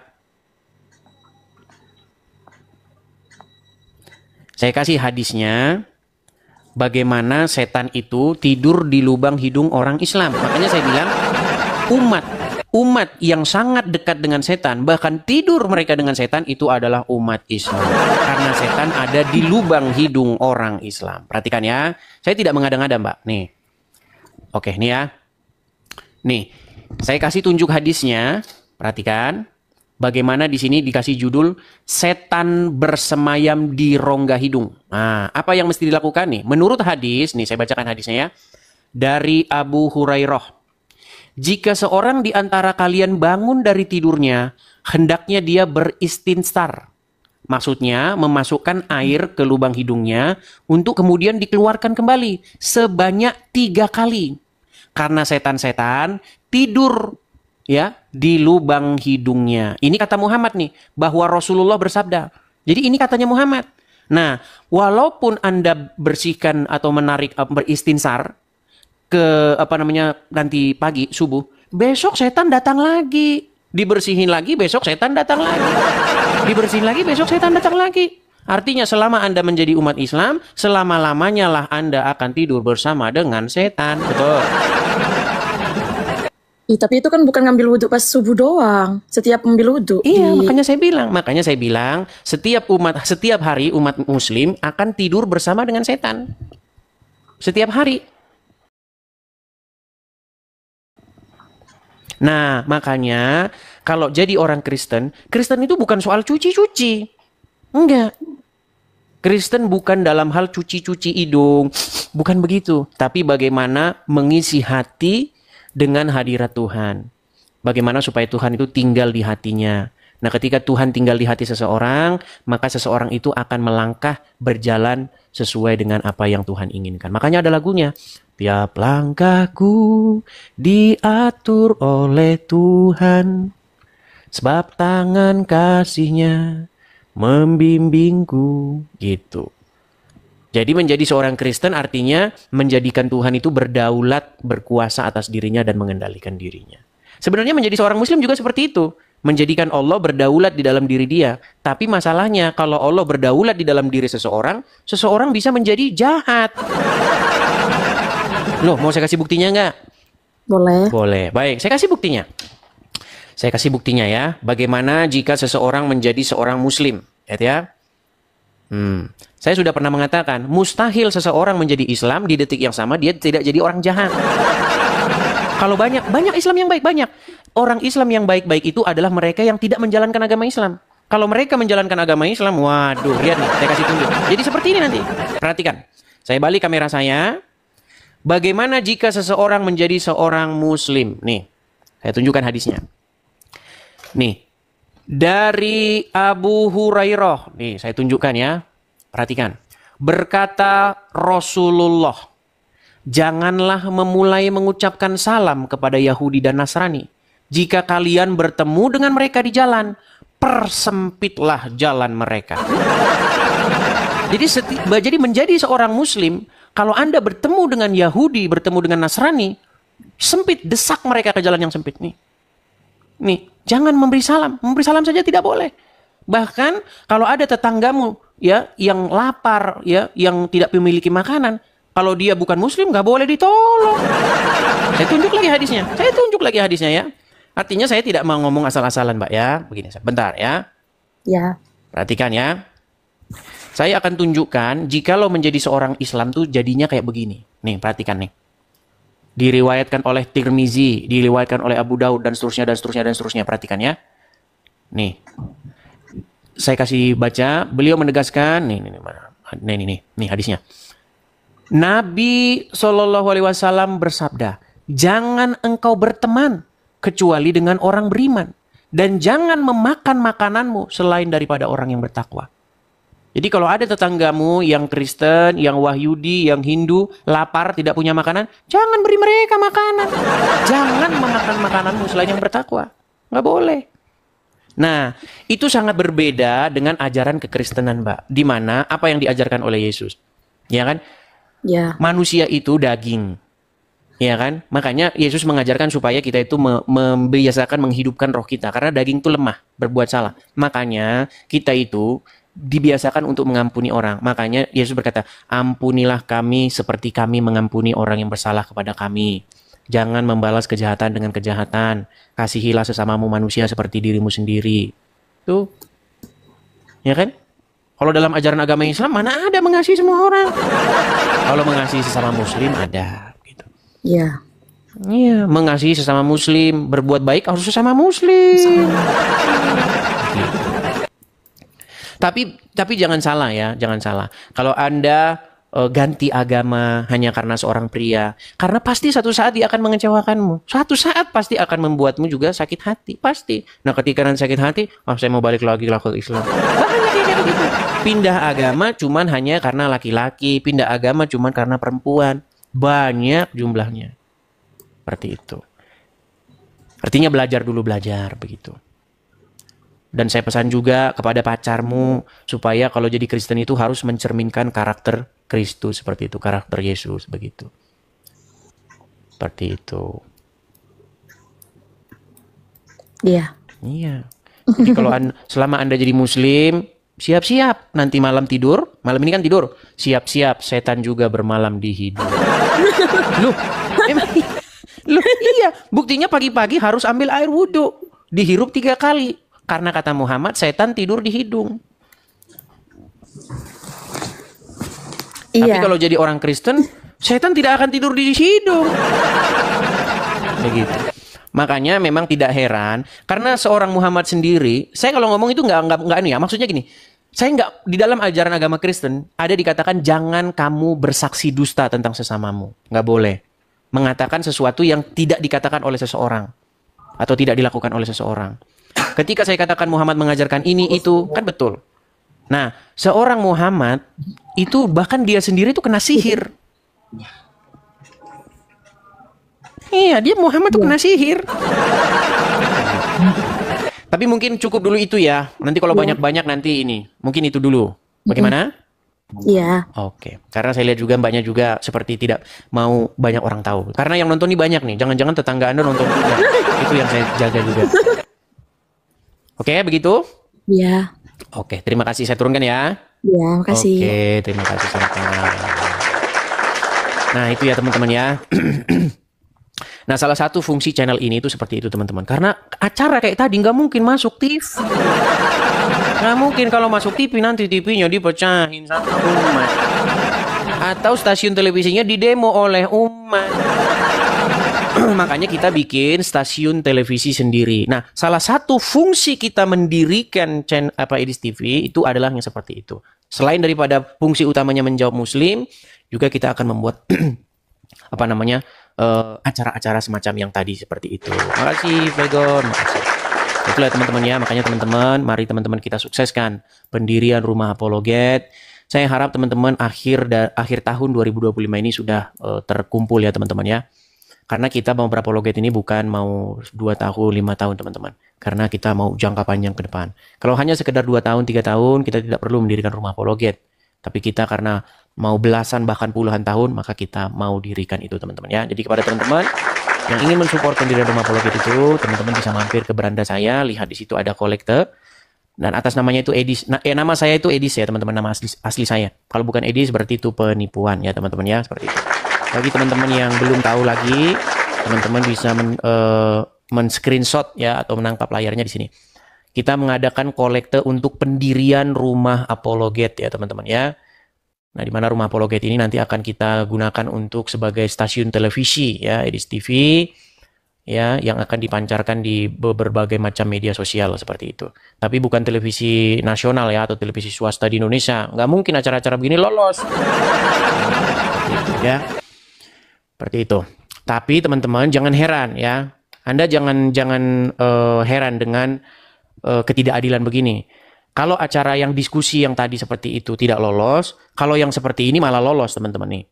Saya kasih hadisnya. Bagaimana setan itu tidur di lubang hidung orang Islam. Makanya saya bilang umat yang sangat dekat dengan setan, bahkan tidur mereka dengan setan, itu adalah umat Islam. Karena setan ada di lubang hidung orang Islam. Perhatikan ya. Saya tidak mengada-ngada, Mbak. Nih. Oke, nih ya. Nih, saya kasih tunjuk hadisnya. Perhatikan. Bagaimana di sini dikasih judul setan bersemayam di rongga hidung. Nah, apa yang mesti dilakukan nih? Menurut hadis, nih saya bacakan hadisnya ya. Dari Abu Hurairah. Jika seorang di antara kalian bangun dari tidurnya, hendaknya dia beristinsar. Maksudnya memasukkan air ke lubang hidungnya untuk kemudian dikeluarkan kembali sebanyak 3 kali. Karena setan-setan tidur ya di lubang hidungnya. Ini kata Muhammad nih, bahwa Rasulullah bersabda. Jadi ini katanya Muhammad. Nah, walaupun Anda bersihkan atau menarik beristinsar ke nanti pagi subuh, besok setan datang lagi. Dibersihin lagi, besok setan datang lagi. Dibersihin lagi, besok setan datang lagi. Artinya selama Anda menjadi umat Islam, selama-lamanya lah Anda akan tidur bersama dengan setan. Betul. Tapi itu kan bukan ngambil wudhu pas subuh doang. Setiap ambil wudhu. Iya, makanya saya bilang setiap hari umat Muslim akan tidur bersama dengan setan. Setiap hari. Nah, makanya kalau jadi orang Kristen itu bukan soal cuci-cuci. Enggak. Kristen bukan dalam hal cuci-cuci hidung, bukan begitu. Tapi bagaimana mengisi hati dengan hadirat Tuhan. Bagaimana supaya Tuhan itu tinggal di hatinya. Nah, ketika Tuhan tinggal di hati seseorang, maka seseorang itu akan melangkah berjalan sesuai dengan apa yang Tuhan inginkan. Makanya ada lagunya. Tiap langkahku diatur oleh Tuhan, sebab tangan kasih-Nya membimbingku. Gitu. Jadi menjadi seorang Kristen artinya menjadikan Tuhan itu berdaulat, berkuasa atas dirinya dan mengendalikan dirinya. Sebenarnya menjadi seorang Muslim juga seperti itu. Menjadikan Allah berdaulat di dalam diri dia. Tapi masalahnya kalau Allah berdaulat di dalam diri seseorang, seseorang bisa menjadi jahat. Loh, mau saya kasih buktinya nggak? Boleh. Boleh. Baik, saya kasih buktinya. Saya kasih buktinya ya. Bagaimana jika seseorang menjadi seorang muslim? Lihat ya. Saya sudah pernah mengatakan, mustahil seseorang menjadi Islam di detik yang sama dia tidak jadi orang jahat. Kalau banyak Islam yang baik, banyak. Orang Islam yang baik-baik itu adalah mereka yang tidak menjalankan agama Islam. Kalau mereka menjalankan agama Islam, waduh, lihat nih, saya kasih tunjuk. Jadi seperti ini nanti. Perhatikan. Saya balik kamera saya. Bagaimana jika seseorang menjadi seorang muslim? Nih, saya tunjukkan hadisnya. Nih, dari Abu Hurairah. Nih, saya tunjukkan ya. Perhatikan. Berkata Rasulullah, janganlah memulai mengucapkan salam kepada Yahudi dan Nasrani. Jika kalian bertemu dengan mereka di jalan, persempitlah jalan mereka. Jadi menjadi seorang muslim, kalau Anda bertemu dengan Yahudi, bertemu dengan Nasrani, sempit, desak mereka ke jalan yang sempit nih. Nih, jangan memberi salam. Memberi salam saja tidak boleh. Bahkan kalau ada tetanggamu ya yang lapar ya, yang tidak memiliki makanan, kalau dia bukan muslim nggak boleh ditolong. Saya tunjuk lagi hadisnya ya. Artinya saya tidak mau ngomong asal-asalan, Mbak ya. Begini, bentar ya. Ya. Perhatikan ya. Saya akan tunjukkan jikalau menjadi seorang Islam tuh jadinya kayak begini. Nih, perhatikan nih. Diriwayatkan oleh Tirmizi, diriwayatkan oleh Abu Daud dan seterusnya dan seterusnya dan seterusnya. Perhatikan ya. Nih. Saya kasih baca, beliau menegaskan nih hadisnya. Nabi SAW bersabda, jangan engkau berteman kecuali dengan orang beriman, dan jangan memakan makananmu selain daripada orang yang bertakwa. Jadi kalau ada tetanggamu yang Kristen, yang Wahyudi, yang Hindu, lapar, tidak punya makanan, jangan beri mereka makanan. Jangan memakan makananmu selain yang bertakwa. Nggak boleh. Nah, itu sangat berbeda dengan ajaran kekristenan, Mbak. Di mana apa yang diajarkan oleh Yesus? Ya kan? Ya. Manusia itu daging. Ya kan? Makanya Yesus mengajarkan supaya kita itu membiasakan menghidupkan roh kita. Karena daging itu lemah, berbuat salah. Makanya kita itu dibiasakan untuk mengampuni orang. Makanya Yesus berkata, ampunilah kami seperti kami mengampuni orang yang bersalah kepada kami. Jangan membalas kejahatan dengan kejahatan. Kasihilah sesamamu manusia seperti dirimu sendiri. Tuh. Ya kan? Kalau dalam ajaran agama Islam, mana ada mengasihi semua orang? Kalau mengasihi sesama muslim, ada. Gitu. Ya. Iya, mengasihi sesama muslim. Berbuat baik harus sesama muslim. Gitu. Tapi jangan salah ya, jangan salah. Kalau Anda ganti agama hanya karena seorang pria, karena pasti satu saat dia akan mengecewakanmu. Suatu saat pasti akan membuatmu juga sakit hati, pasti. Nah, ketika nanti sakit hati, saya mau balik lagi ke Islam. Banyak kayak gitu. Pindah agama cuman hanya karena laki-laki, pindah agama cuman karena perempuan. Banyak jumlahnya. Seperti itu. Artinya belajar dulu, belajar begitu. Dan saya pesan juga kepada pacarmu supaya kalau jadi Kristen itu harus mencerminkan karakter Kristus seperti itu, karakter Yesus begitu. Seperti itu. Iya. Iya. Jadi kalau selama Anda jadi muslim, siap-siap nanti malam tidur, malam ini kan tidur, siap-siap setan juga bermalam di hidung. Loh, iya, buktinya pagi-pagi harus ambil air wudhu, dihirup 3 kali. Karena kata Muhammad, setan tidur di hidung. Iya. Tapi kalau jadi orang Kristen, setan tidak akan tidur di hidung. Begitu. Makanya memang tidak heran, karena seorang Muhammad sendiri, saya kalau ngomong itu nggak ini ya, maksudnya gini, saya nggak, di dalam ajaran agama Kristen ada dikatakan jangan kamu bersaksi dusta tentang sesamamu, nggak boleh mengatakan sesuatu yang tidak dikatakan oleh seseorang atau tidak dilakukan oleh seseorang. Ketika saya katakan Muhammad mengajarkan ini, itu, kan betul. Nah, seorang Muhammad, itu bahkan dia sendiri itu kena sihir. Iya, dia Muhammad itu kena sihir. Tapi mungkin cukup dulu itu ya. Nanti kalau banyak-banyak nanti ini. Mungkin itu dulu. Bagaimana? Iya. Oke. Karena saya lihat juga mbaknya juga seperti tidak mau banyak orang tahu. Karena yang nonton ini banyak nih. Jangan-jangan tetangga Anda nonton juga. Itu yang saya jaga juga. Oke, begitu? Iya. Oke, terima kasih. Saya turunkan ya. Iya, makasih. Oke, terima kasih sama-sama. Nah, itu ya teman-teman ya. Nah, salah satu fungsi channel ini itu seperti itu teman-teman. Karena acara kayak tadi nggak mungkin masuk TV. Nggak mungkin kalau masuk TV nanti TV-nya dipecahin sama umat. Atau stasiun televisinya didemo oleh umat. Makanya kita bikin stasiun televisi sendiri. Nah, salah satu fungsi kita mendirikan channel Edis TV itu adalah yang seperti itu. Selain daripada fungsi utamanya menjawab Muslim, juga kita akan membuat acara-acara semacam yang tadi seperti itu. Makasih Vegon, makasih. Itulah teman-teman ya, makanya teman-teman, mari teman-teman kita sukseskan pendirian Rumah Apologet. Saya harap teman-teman akhir tahun 2025 ini sudah terkumpul ya teman-teman ya. Karena kita mau berapologet ini bukan mau 2 tahun, 5 tahun teman-teman. Karena kita mau jangka panjang ke depan. Kalau hanya sekedar 2 tahun, 3 tahun, kita tidak perlu mendirikan Rumah Apologet. Tapi kita karena mau belasan bahkan puluhan tahun, maka kita mau dirikan itu teman-teman ya. Jadi kepada teman-teman yang ingin mensupport pendirian Rumah Apologet itu, teman-teman bisa mampir ke beranda saya, lihat di situ ada kolektor. Dan atas namanya itu Edis. Nama saya itu Edis ya teman-teman, nama asli saya. Kalau bukan Edis berarti itu penipuan ya teman-teman ya, seperti itu. Bagi teman-teman yang belum tahu lagi, teman-teman bisa men-screenshot ya atau menangkap layarnya di sini. Kita mengadakan kolekte untuk pendirian Rumah Apologet ya teman-teman ya. Nah, di mana Rumah Apologet ini nanti akan kita gunakan untuk sebagai stasiun televisi ya, Edis TV ya, yang akan dipancarkan di berbagai macam media sosial seperti itu. Tapi bukan televisi nasional ya atau televisi swasta di Indonesia. Nggak mungkin acara-acara begini lolos. Seperti itu ya. Seperti itu. Tapi teman-teman jangan heran ya. Anda jangan heran dengan ketidakadilan begini. Kalau acara yang diskusi yang tadi seperti itu tidak lolos, kalau yang seperti ini malah lolos teman-teman nih.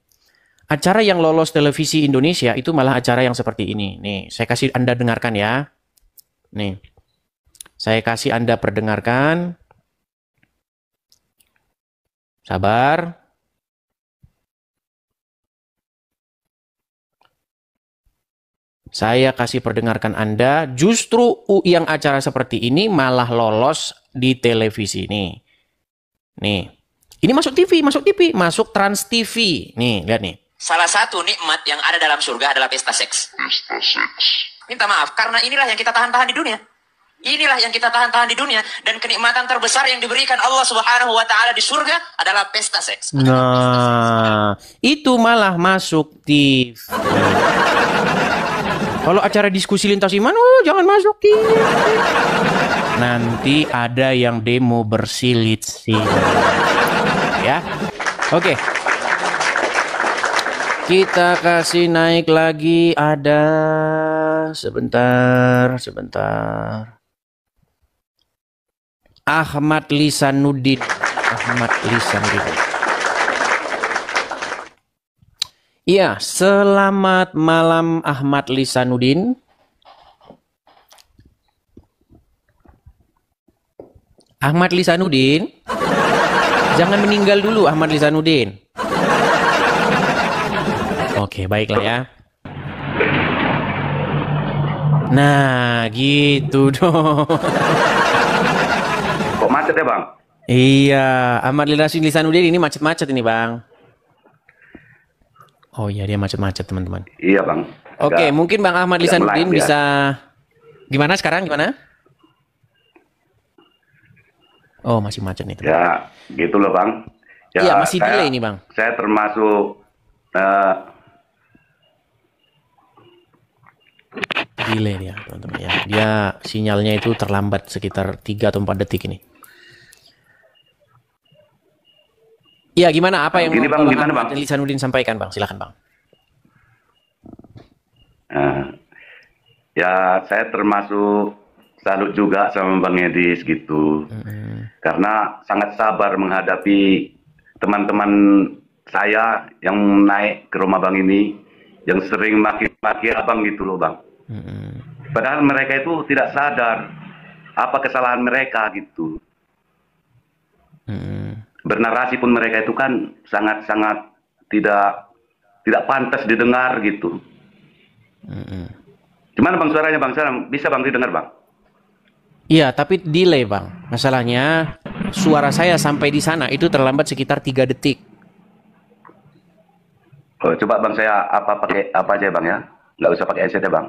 Acara yang lolos televisi Indonesia itu malah acara yang seperti ini. Nih, saya kasih Anda dengarkan ya. Nih, saya kasih Anda perdengarkan. Sabar. Saya kasih perdengarkan Anda, justru yang acara seperti ini malah lolos di televisi nih. Nih, ini masuk TV, masuk Trans TV. Nih, lihat nih. Salah satu nikmat yang ada dalam surga adalah pesta seks. Minta maaf, karena inilah yang kita tahan-tahan di dunia. Inilah yang kita tahan-tahan di dunia. Dan kenikmatan terbesar yang diberikan Allah Subhanahu wa Ta'ala di surga adalah pesta seks. Nah, itu malah masuk TV. Kalau acara diskusi lintas iman, jangan masuk TV. Nanti ada yang demo bersilit-silit. Ya, oke. Kita kasih naik lagi, ada sebentar. Ahmad Lisanuddin. Iya, selamat malam Ahmad Lisanuddin. Ahmad Lisanuddin, jangan meninggal dulu Ahmad Lisanuddin. Oke, baiklah ya. Nah, gitu dong. Kok macet ya Bang? Iya, Ahmad Lisanuddin ini macet-macet ini Bang. Oh iya, dia macet-macet teman-teman. Iya Bang. Oke, mungkin Bang Ahmad Lisanuddin bisa... Gimana sekarang, gimana? Oh, masih macet nih teman. Ya, gitu loh Bang. Ya, iya, masih delay ini Bang. Saya termasuk... delay dia teman-teman ya. Dia sinyalnya itu terlambat sekitar 3 atau 4 detik ini. Iya, gimana? Apa yang Bang, gimana Bang? Lisanuddin sampaikan Bang? Silakan Bang. Ya, saya termasuk salut juga sama Bang Edis gitu. Karena sangat sabar menghadapi teman-teman saya yang naik ke rumah Bang ini, yang sering maki-maki Abang gitu loh Bang. Padahal mereka itu tidak sadar apa kesalahan mereka gitu. Bernarasi pun mereka itu kan sangat-sangat tidak pantas didengar gitu. Gimana Bang suaranya Bang? Bisa Bang didengar Bang? Iya, tapi delay Bang. Masalahnya suara saya sampai di sana itu terlambat sekitar 3 detik. Oh, coba Bang saya pakai apa aja Bang ya? Nggak usah pakai headset ya bang.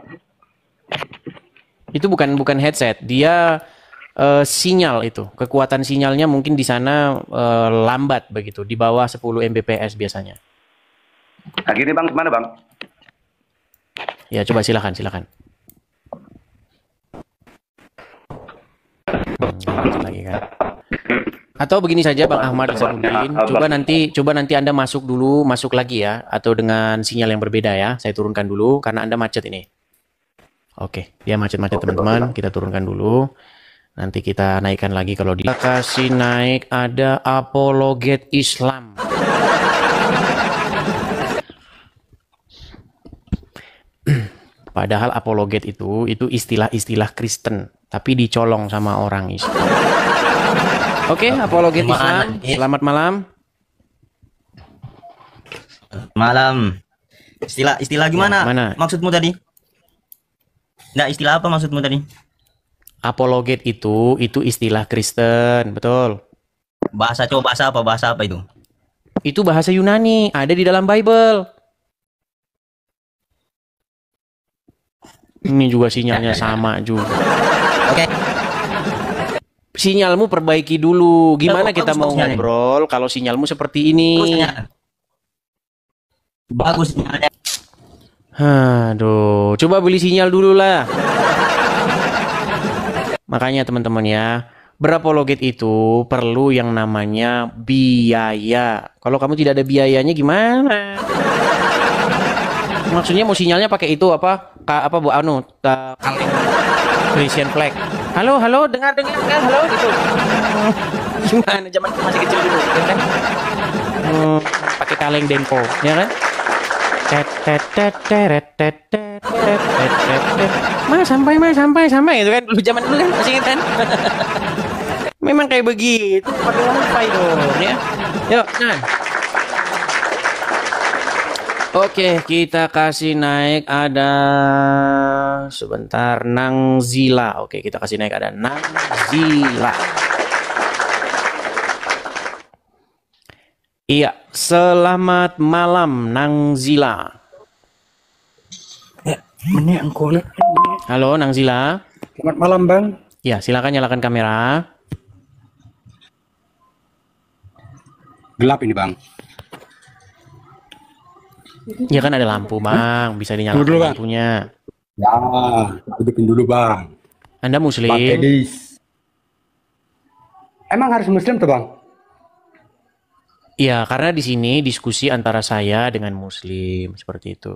Itu bukan headset, dia sinyal itu. Kekuatan sinyalnya mungkin di sana lambat begitu, di bawah 10 Mbps biasanya. Nah gini bang, gimana bang? Ya coba silakan. Lagi kan. Atau begini saja Bang Ahmad Hasanuddin, coba nanti Anda masuk lagi ya, atau dengan sinyal yang berbeda ya. Saya turunkan dulu karena Anda macet ini. Oke, dia macet-macet teman-teman, kita turunkan dulu. Nanti kita naikkan lagi kalau dia kasih naik ada apologet Islam. Padahal apologet itu istilah-istilah Kristen, tapi dicolong sama orang Islam. Oke, apologet Islam. Selamat malam. Malam. Istilah gimana? Mana? Maksudmu tadi? Nggak, istilah apa maksudmu tadi? Apologet itu istilah Kristen, betul. Bahasa apa itu? Itu bahasa Yunani, ada di dalam Bible. Ini juga sinyalnya sama juga. Oke. Sinyalmu perbaiki dulu. Gimana kita mau ngobrol kalau sinyalmu seperti ini? Bagus sinyalnya. Aduh, coba beli sinyal dulu lah. Makanya teman-teman ya, berapologet itu perlu yang namanya biaya. Kalau kamu tidak ada biayanya gimana? Maksudnya mau sinyalnya pakai itu apa Bu kaleng Christian flag. Halo, dengar halo gitu. Gimana zaman masih kecil dulu, ya kan? Pakai kaleng Denko, ya kan? Mas sampai gitu kan, dulu zaman dulu kan masih ingat kan? Memang kayak begitu, pakai wifi dong ya. Yuk, nah. Oke, kita kasih naik ada sebentar Nangzila. Oke, kita kasih naik ada Nangzila. Iya, selamat malam Nangzila. Halo Nangzila. Selamat malam Bang. Ya, silakan nyalakan kamera. Gelap ini Bang. Ya kan ada lampu Bang, bisa dinyalakan dulu, Bang. lampunya. Ya, hidupin dulu Bang. Anda Muslim? Bang Kedis. Emang harus Muslim tuh Bang? Iya, karena di sini diskusi antara saya dengan Muslim seperti itu.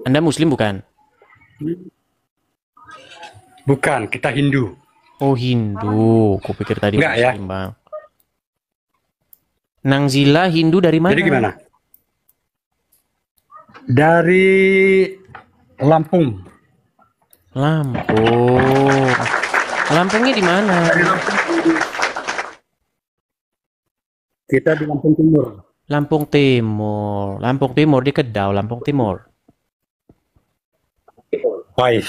Anda Muslim bukan? Bukan, kita Hindu. Oh Hindu, kupikir tadi Enggak, Muslim ya? Bang. Nangzila Hindu dari mana? Jadi gimana? Dari Lampung. Lampung. Lampungnya di mana? Kita di Lampung Timur. Lampung Timur. Lampung Timur di Kedau, Lampung Timur. Baik.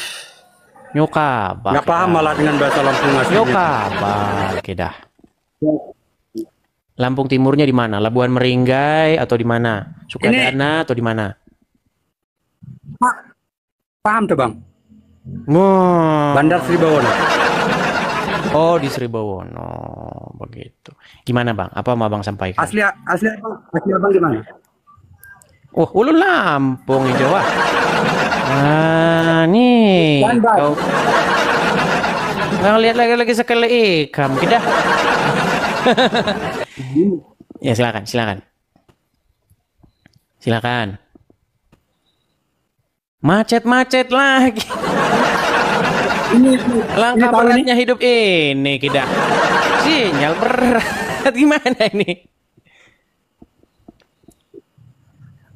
Nyokabak. Nggak paham malah dengan bahasa Lampung aslinya. Nyokabak, kedah. Lampung Timurnya di mana? Labuan Meringgai atau di mana? Sukadana atau di mana? Paham tuh Bang. Wow. Bandar Sri Bawono. Oh di Sri Bawono, begitu. Gimana Bang? Apa mau Bang sampaikan? Asli Abang gimana? Oh, ulu Lampung ya Jawa. Nah, nih. Kau nggak lihat lagi sekali ikam kita. Ya silakan. Macet lagi. Langkah beratnya hidup ini kita. Sinyal berat gimana ini?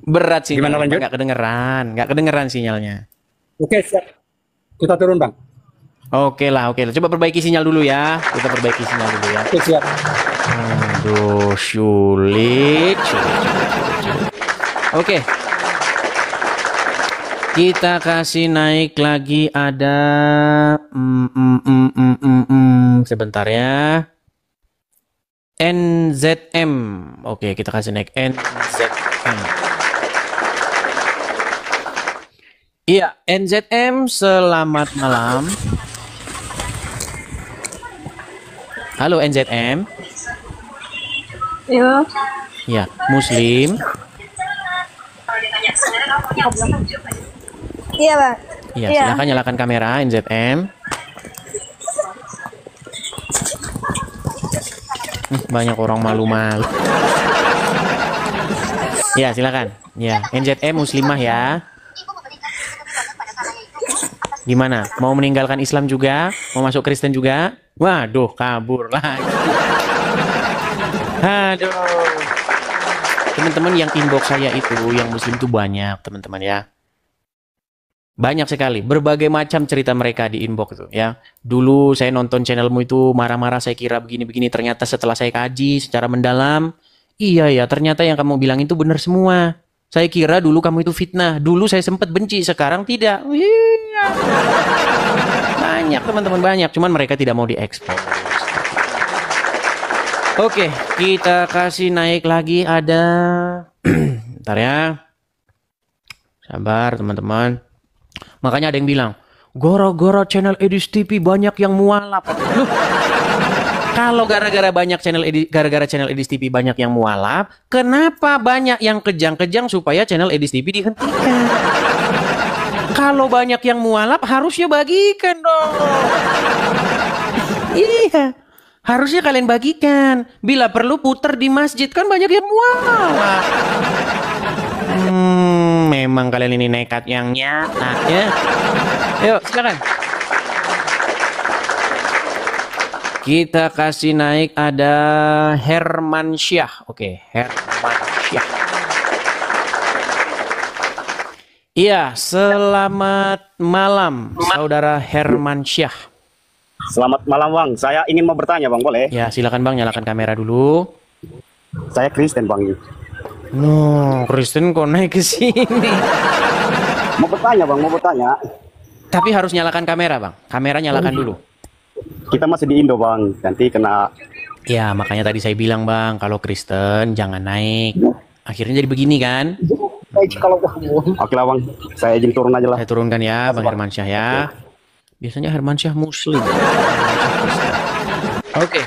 Berat sih. Gimana lanjut? Nggak kedengeran sinyalnya. Oke, siap. Kita turun Bang. Oke lah. Coba perbaiki sinyal dulu ya. Oke, siap. Aduh, sulit. Oke. Kita kasih naik lagi ada sebentar ya. NZM. Oke, kita kasih naik NZM. Iya, NZM selamat malam. Halo NZM. Iya. Ya, Muslim. Iya, Bang. Iya, silakan nyalakan kamera NZM. Banyak orang malu-malu. Ya, silakan. Ya, NZM Muslimah ya. Gimana? Mau meninggalkan Islam juga? Mau masuk Kristen juga? Waduh, kabur lagi. Aduh. Teman-teman yang inbox saya itu, yang Muslim itu banyak, teman-teman ya. Banyak sekali, berbagai macam cerita mereka di inbox itu ya. Dulu saya nonton channelmu itu marah-marah, saya kira begini-begini. Ternyata setelah saya kaji secara mendalam, iya ya, ternyata yang kamu bilang itu benar semua. Saya kira dulu kamu itu fitnah. Dulu saya sempat benci, sekarang tidak. Iya. Banyak teman-teman, banyak. Cuman mereka tidak mau diekspos. Oke, kita kasih naik lagi ada. Bentar ya. Sabar teman-teman. Makanya ada yang bilang, gara-gara channel Edis TV banyak yang mualaf. Loh, kalau gara-gara channel Edis TV banyak yang mualaf, kenapa banyak yang kejang-kejang supaya channel Edis TV dihentikan? Kalau banyak yang mualaf, harusnya bagikan dong. Iya, harusnya kalian bagikan. Bila perlu putar di masjid, kan banyak yang mualaf. Memang kalian ini nekat yang nyata ya. Yuk, silakan. Kita kasih naik ada Hermansyah. Oke, Hermansyah. Iya, selamat malam Saudara Hermansyah. Selamat malam Bang, saya ingin mau bertanya Bang, boleh? Ya, silakan Bang, nyalakan kamera dulu. Saya Kristen Bang. No, Kristen kok naik ke sini? Mau bertanya Bang, mau bertanya. Tapi harus nyalakan kamera Bang, kamera nyalakan dulu. Kita masih di Indo Bang, nanti kena. Ya, makanya tadi saya bilang Bang, kalau Kristen jangan naik. Akhirnya jadi begini kan? Oke lah Bang, saya izin turun aja lah. Saya turunkan ya Bang Hermansyah ya. Biasanya Hermansyah Muslim. Oke.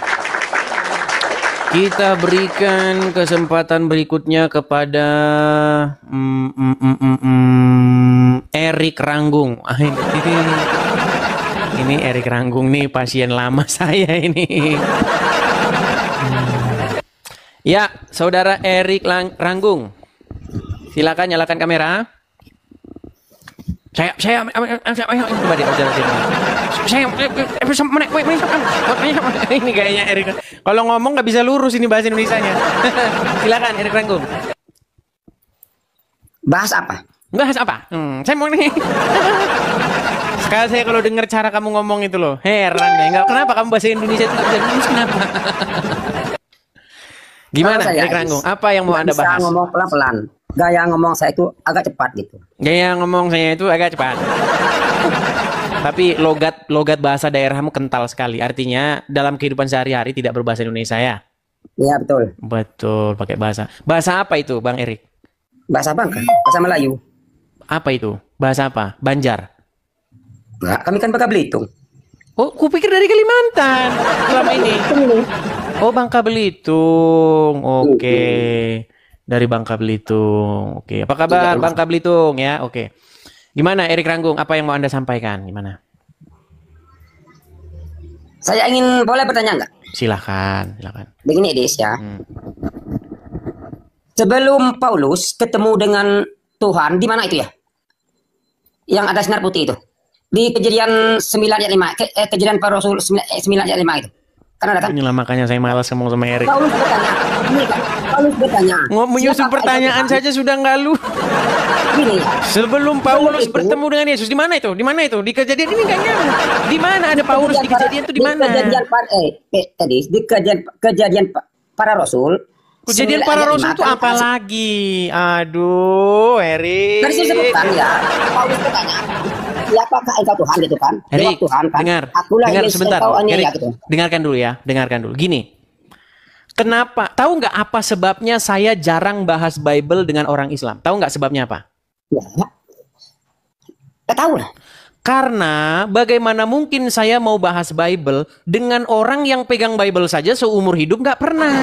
Kita berikan kesempatan berikutnya kepada Erik Ranggung. Ini Erik Ranggung nih, pasien lama saya ini. Ya, Saudara Erik Ranggung. Silakan nyalakan kamera. Ini kayaknya Erik. Kalau ngomong nggak bisa lurus ini bahasa Indonesianya. Silakan Erik Ranggung. Bahas apa? Bahas apa? Saya mau nih. Sekarang saya kalau dengar cara kamu ngomong itu loh, heran ya. Enggak, kenapa kamu bahasa Indonesia itu nggak bisa lurus, kenapa? Gimana Erik Ranggung? Apa yang mau Anda bahas? Bisa ngomong pelan-pelan. Gaya ngomong saya itu agak cepat gitu. Gaya ngomong saya itu agak cepat. Tapi logat bahasa daerahmu kental sekali. Artinya dalam kehidupan sehari-hari tidak berbahasa Indonesia ya? Iya betul. Betul, pakai bahasa. Bahasa apa itu Bang Erik? Bahasa Bangka, bahasa Melayu. Apa itu? Bahasa apa? Banjar? Nah, kami kan Bangka Belitung. Oh, kupikir dari Kalimantan selama ini. Oh, Bangka Belitung. Oke. Dari Bangka Belitung. Oke. Apa kabar Bangka Belitung ya? Oke. Gimana Erik Ranggung? Apa yang mau Anda sampaikan? Gimana? Saya ingin boleh bertanya nggak? Silahkan. Begini Edis ya. Sebelum Paulus ketemu dengan Tuhan, di mana itu ya? Yang ada sinar putih itu. Di Kejadian 9 ayat 5. Kejadian para Rasul 9 ayat 5 itu. Kan ada kan? Inilah makanya saya malas ngomong sama Erik. Paulus bertanya. Ini kan? Paulus bertanya. Menyusun pertanyaan saja sudah nggak lu. Gini. Sebelum Paulus bertemu dengan Yesus, di mana itu? Di mana itu? Di Kejadian ini nggak nyambung. Di mana ada Paulus di Kejadian itu di mana? Di Kejadian para Rasul. Kejadian para Rasul itu apa lagi? Aduh, Erik. Dari sini sebutkan ya. Paulus bertanya. Siapakah engkau Tuhan gitu kan? Erik, Tuhan kan. dengar sebentar. Erik, gitu. Dengarkan dulu. Gini. Kenapa? Tahu nggak apa sebabnya saya jarang bahas Bible dengan orang Islam? Tahu nggak sebabnya apa? Ya. Gak tahu lah. Karena bagaimana mungkin saya mau bahas Bible dengan orang yang pegang Bible saja seumur hidup nggak pernah.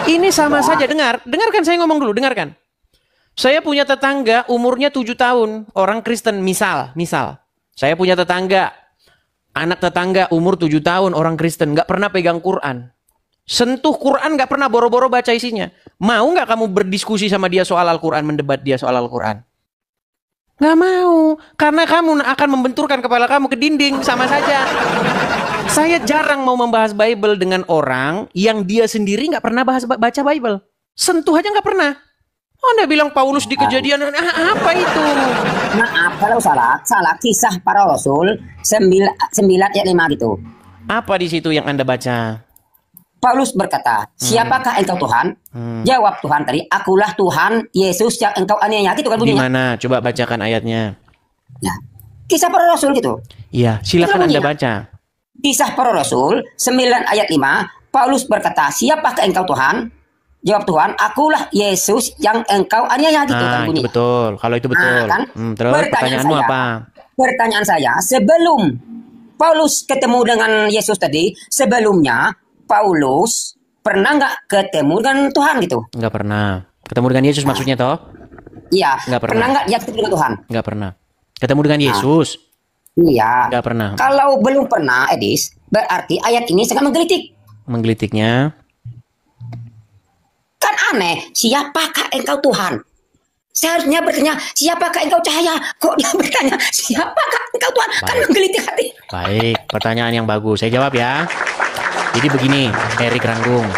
Ini sama saja, dengarkan saya ngomong dulu, dengarkan. Saya punya tetangga umurnya 7 tahun, orang Kristen, misal. Saya punya tetangga, anak tetangga umur 7 tahun, orang Kristen, nggak pernah pegang Quran. Sentuh Quran nggak pernah, boro-boro baca isinya. Mau nggak kamu berdiskusi sama dia soal Al-Quran, mendebat dia soal Al-Quran? Nggak mau, karena kamu akan membenturkan kepala kamu ke dinding, sama saja. Saya jarang mau membahas Bible dengan orang yang dia sendiri nggak pernah baca Bible. Sentuh aja nggak pernah. Anda bilang Paulus di Kejadian, apa itu? Maaf kalau salah kisah para rasul 9 ayat 5 gitu. Apa di situ yang Anda baca? Paulus berkata, siapakah engkau Tuhan? Jawab Tuhan tadi, akulah Tuhan Yesus yang engkau aniaya. Gitu kan bunyinya. Gimana? Coba bacakan ayatnya. Ya. Kisah para rasul gitu. Iya, silakan Anda baca. Kisah para rasul 9 ayat 5, Paulus berkata, siapakah engkau Tuhan? Jawab Tuhan, akulah Yesus yang engkau aniaya. Gitu kan bunyinya. Itu betul. Kalau itu betul. Kan? Terus pertanyaanmu apa? Pertanyaan saya, sebelum Paulus ketemu dengan Yesus tadi, sebelumnya Paulus pernah nggak ketemu dengan Tuhan gitu? Nggak pernah. Ketemu dengan Yesus maksudnya toh? Iya. Nggak pernah. Pernah nggak dia ketemu dengan Tuhan? Nggak pernah. Ketemu dengan Yesus? Iya. Nggak pernah. Kalau belum pernah, Edis, berarti ayat ini sangat menggelitik. Menggelitiknya? Kan aneh. Siapakah engkau Tuhan? Seharusnya bertanya, siapakah engkau cahaya? Kok dia bertanya, siapakah engkau Tuhan? Kan menggelitik hati. Baik, pertanyaan yang bagus. Saya jawab ya. Jadi begini, Erik Ranggung,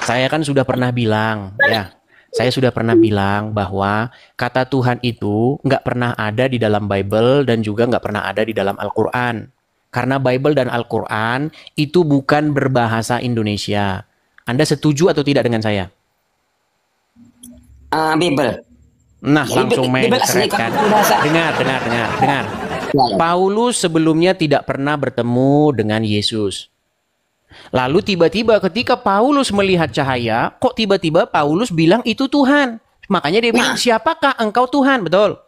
saya kan sudah pernah bilang, ya, saya sudah pernah bilang bahwa kata Tuhan itu nggak pernah ada di dalam Bible dan juga nggak pernah ada di dalam Al-Quran. Karena Bible dan Al-Quran itu bukan berbahasa Indonesia. Anda setuju atau tidak dengan saya? Bible. Nah, langsung main keren kan. Dengar. Ya. Paulus sebelumnya tidak pernah bertemu dengan Yesus. Lalu tiba-tiba ketika Paulus melihat cahaya, kok tiba-tiba Paulus bilang itu Tuhan. Makanya dia bilang, siapakah engkau Tuhan? Betul?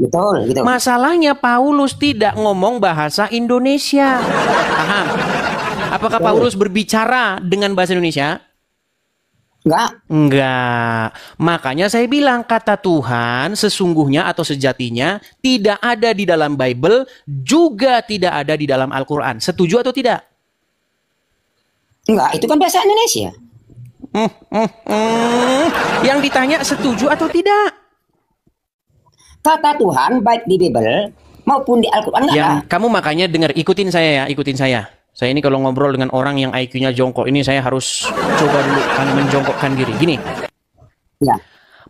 Betul, gitu. Masalahnya Paulus tidak ngomong bahasa Indonesia. Paham? Apakah Paulus berbicara dengan bahasa Indonesia? Enggak. Makanya saya bilang kata Tuhan sesungguhnya atau sejatinya tidak ada di dalam Bible, juga tidak ada di dalam Al-Quran. Setuju atau tidak? Enggak, itu kan bahasa Indonesia. Yang ditanya setuju atau tidak? Kata Tuhan baik di Bible maupun di Al-Quran enggak. Kamu makanya dengar, ikutin saya ya, ikutin saya. Saya ini kalau ngobrol dengan orang yang IQ-nya jongkok ini saya harus coba dulu menjongkokkan diri. Gini. Ya.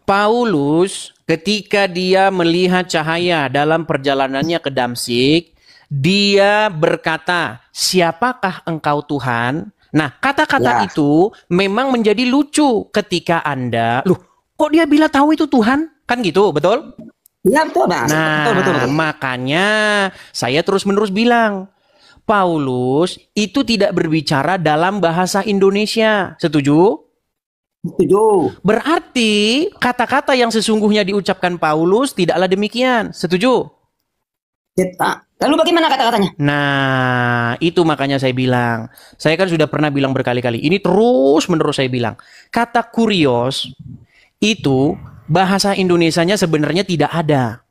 Paulus ketika dia melihat cahaya dalam perjalanannya ke Damsik, dia berkata, "Siapakah engkau Tuhan?" Nah, kata-kata itu memang menjadi lucu ketika Anda, loh, kok dia bila tahu itu Tuhan? Kan gitu, betul? Iya, betul, Bang. Nah, betul. Makanya saya terus-menerus bilang, Paulus itu tidak berbicara dalam bahasa Indonesia. Setuju? Setuju. Berarti kata-kata yang sesungguhnya diucapkan Paulus tidaklah demikian. Setuju? Lalu bagaimana kata-katanya? Nah, itu makanya saya bilang. Saya kan sudah pernah bilang berkali-kali. Ini terus-menerus saya bilang. Kata kurios itu bahasa Indonesianya sebenarnya tidak ada.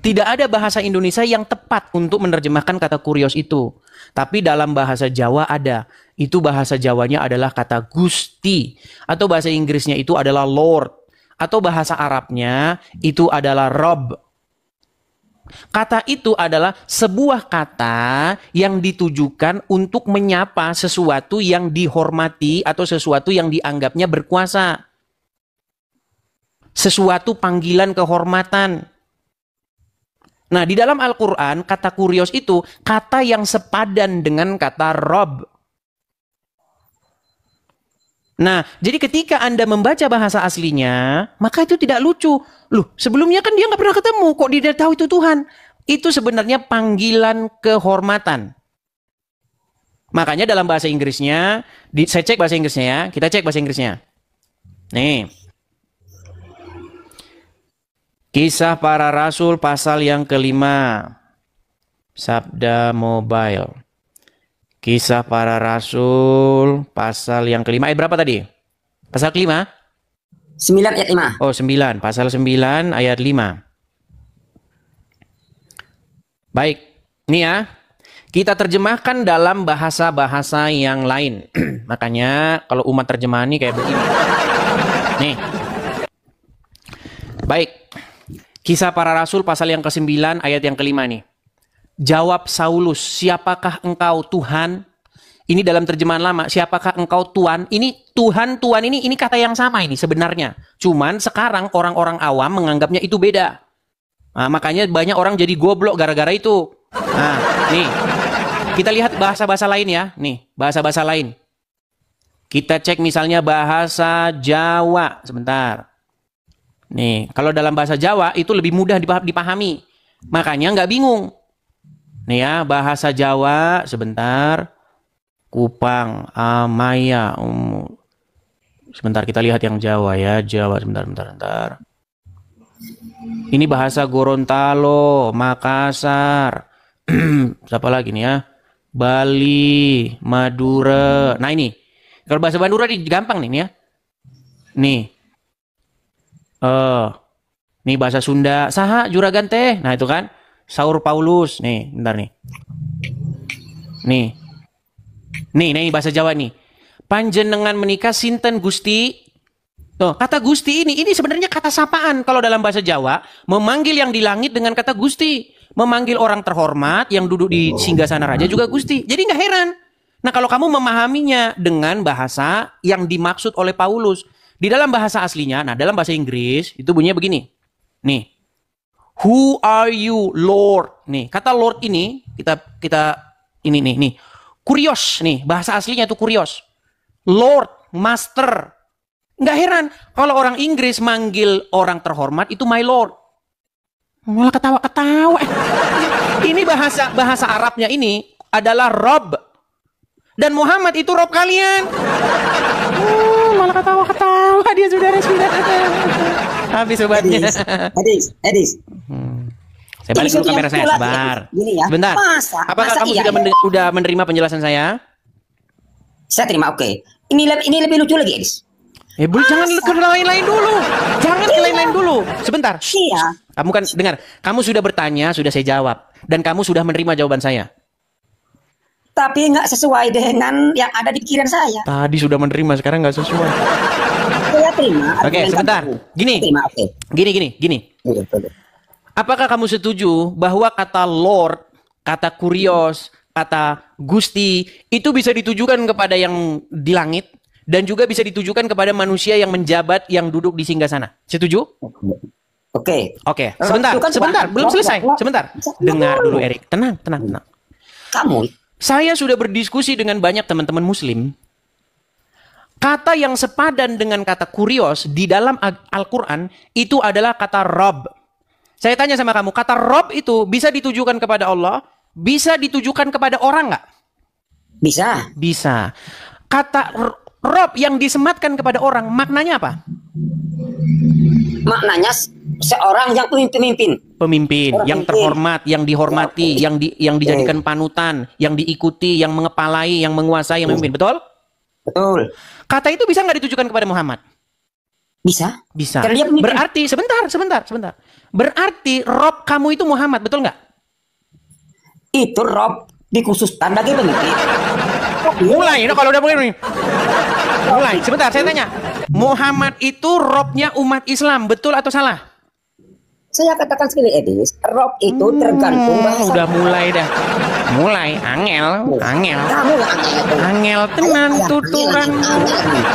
Tidak ada bahasa Indonesia yang tepat untuk menerjemahkan kata kurios itu. Tapi dalam bahasa Jawa ada. Itu bahasa Jawanya adalah kata Gusti. Atau bahasa Inggrisnya itu adalah Lord. Atau bahasa Arabnya itu adalah Rob. Kata itu adalah sebuah kata yang ditujukan untuk menyapa sesuatu yang dihormati atau sesuatu yang dianggapnya berkuasa. Sesuatu panggilan kehormatan. Nah, di dalam Al-Quran, kata kurios itu kata yang sepadan dengan kata Rob. Nah, jadi ketika Anda membaca bahasa aslinya, maka itu tidak lucu. Loh, sebelumnya kan dia nggak pernah ketemu, kok dia tahu itu Tuhan? Itu sebenarnya panggilan kehormatan. Makanya dalam bahasa Inggrisnya, saya cek bahasa Inggrisnya ya, kita cek bahasa Inggrisnya. Nih. Kisah Para Rasul pasal yang kelima. Sabda Mobile. Kisah Para Rasul pasal yang kelima. Berapa tadi? Pasal kelima? 9 ayat 5. Oh, 9. Pasal 9 ayat 5. Baik. Ini ya. Kita terjemahkan dalam bahasa-bahasa yang lain. Makanya kalau umat terjemahan ini kayak begini. Nih. Baik. Kisah Para Rasul pasal yang ke-9 ayat yang kelima nih. Jawab Saulus, siapakah engkau Tuhan? Ini dalam terjemahan lama, siapakah engkau Tuhan? Ini Tuhan ini kata yang sama ini sebenarnya. Cuman sekarang orang-orang awam menganggapnya itu beda. Nah, makanya banyak orang jadi goblok gara-gara itu. Nah, nih. Kita lihat bahasa-bahasa lain ya. Nih, bahasa-bahasa lain. Kita cek misalnya bahasa Jawa. Sebentar. Nih, kalau dalam bahasa Jawa itu lebih mudah dipahami. Makanya nggak bingung. Nih ya, bahasa Jawa sebentar. Kupang, Amaya, Sebentar kita lihat yang Jawa ya. Jawa sebentar. Ini bahasa Gorontalo, Makassar. Siapa lagi nih ya? Bali, Madura. Nah ini. Kalau bahasa Madura ini gampang nih ya. Nih. Nih bahasa Sunda, saha juragan teh. Nah itu kan Saur Paulus. Nih, bentar nih. Nih bahasa Jawa nih. Panjenengan menikah sinten Gusti. Tuh, kata Gusti ini sebenarnya kata sapaan kalau dalam bahasa Jawa, memanggil yang di langit dengan kata Gusti, memanggil orang terhormat yang duduk di singgasana raja juga Gusti. Jadi nggak heran. Nah, kalau kamu memahaminya dengan bahasa yang dimaksud oleh Paulus, di dalam bahasa aslinya, nah dalam bahasa Inggris itu bunyinya begini. Nih. Who are you, Lord? Nih, kata Lord ini kita ini nih. Kurios nih, bahasa aslinya itu kurios. Lord, master. Nggak heran kalau orang Inggris manggil orang terhormat itu my lord. Malah ketawa-ketawa. Ini bahasa Arabnya ini adalah Rob. Dan Muhammad itu Rob kalian. Malah ketawa-ketawa dia saudara-saudara. Habis sobatnya. Edis. Saya balik dulu kamera saya, sabar. Ya. Sebentar. Apakah kamu sudah menerima penjelasan saya? Saya terima, oke. Ini lebih lucu lagi, Edis. Jangan ke lain-lain dulu. Jangan ke lain-lain dulu. Sebentar. Iya. Kamu kan dengar, kamu sudah bertanya, sudah saya jawab, dan kamu sudah menerima jawaban saya. Tapi nggak sesuai dengan yang ada di pikiran saya. Tadi sudah menerima, sekarang nggak sesuai. Saya terima. Oke, sebentar. Gini. Terima, oke. Gini. Apakah kamu setuju bahwa kata Lord, kata Kurios, kata Gusti itu bisa ditujukan kepada yang di langit? Dan juga bisa ditujukan kepada manusia yang menjabat yang duduk di singgasana. Setuju? Oke. Sebentar, belum selesai. Sebentar. Dengar dulu Erik. Tenang. Kamu? Saya sudah berdiskusi dengan banyak teman-teman muslim. Kata yang sepadan dengan kata kurios di dalam Al-Quran itu adalah kata Rob. Saya tanya sama kamu, kata Rob itu bisa ditujukan kepada Allah, bisa ditujukan kepada orang nggak? Bisa. Kata Rob yang disematkan kepada orang, maknanya apa? Maknanya seorang yang pemimpin. Yang terhormat, yang dihormati, yang dijadikan panutan, yang diikuti, yang mengepalai, yang menguasai, yang memimpin. Betul? Betul. Kata itu bisa nggak ditujukan kepada Muhammad? Bisa. Berarti, sebentar. Berarti Rob kamu itu Muhammad, betul nggak? Itu Rob dikhususkan bagi pemimpin. Mulai, kalau udah mulai. Sebentar, saya tanya. Muhammad itu Robnya umat Islam, betul atau salah? Saya katakan sekali, Edis, Rob itu tergantung bahasa. Udah mulai dah. Angel. Angel tenan tuturan.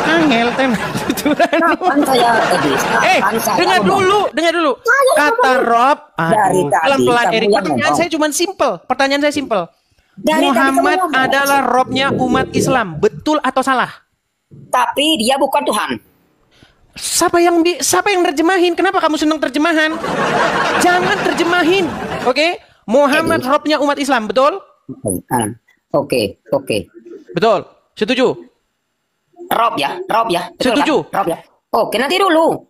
Angel tenan tuturan. Kapan saya, Edis? Dengar dulu. Kata Rob, pelan-pelan Erik. Pertanyaan saya simpel. Muhammad adalah Robnya umat Islam, betul atau salah? Tapi dia bukan Tuhan. Siapa yang terjemahin? Kenapa kamu senang terjemahan? Jangan terjemahin, oke? Muhammad Robnya umat Islam, betul? Oke. Betul, setuju? Rob ya. Setuju? Rob ya. Oke, nanti dulu.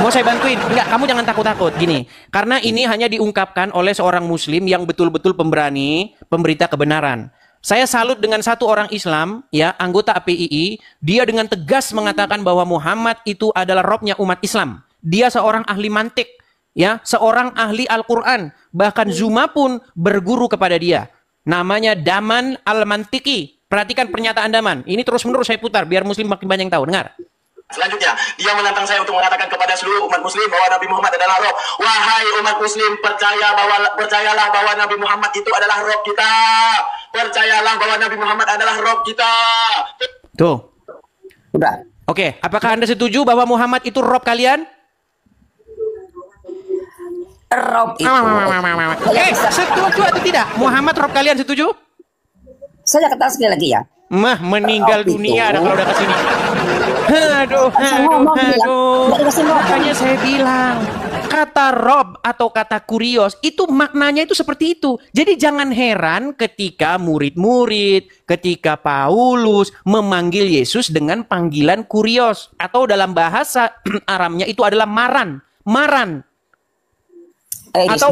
Mau saya bantuin? Enggak, kamu jangan takut-takut. Gini, karena ini hanya diungkapkan oleh seorang muslim yang betul-betul pemberani, pemberita kebenaran. Saya salut dengan satu orang Islam, ya, anggota APII, dia dengan tegas mengatakan bahwa Muhammad itu adalah robnya umat Islam. Dia seorang ahli mantik, ya, seorang ahli Al-Quran. Bahkan Zuma pun berguru kepada dia. Namanya Daman Al-Mantiki. Perhatikan pernyataan Daman. Ini terus-menerus saya putar biar muslim makin banyak yang tahu. Dengar. Selanjutnya, dia menantang saya untuk mengatakan kepada seluruh umat muslim bahwa Nabi Muhammad adalah roh. Wahai umat muslim, percayalah bahwa Nabi Muhammad itu adalah roh kita. Percayalah bahwa Nabi Muhammad adalah roh kita. Tuh. Udah. Oke, apakah Anda setuju bahwa Muhammad itu roh kalian? Rob itu. Setuju atau tidak? Muhammad roh kalian, setuju? Saya kata sekali lagi ya. Mah meninggal Rob dunia itu. kalau udah kesini. Aduh. Makanya saya bilang, kata rob atau kata kurios itu maknanya itu seperti itu. Jadi jangan heran ketika murid-murid, ketika Paulus memanggil Yesus dengan panggilan kurios. Atau dalam bahasa Aramnya itu adalah maran. Maran. Atau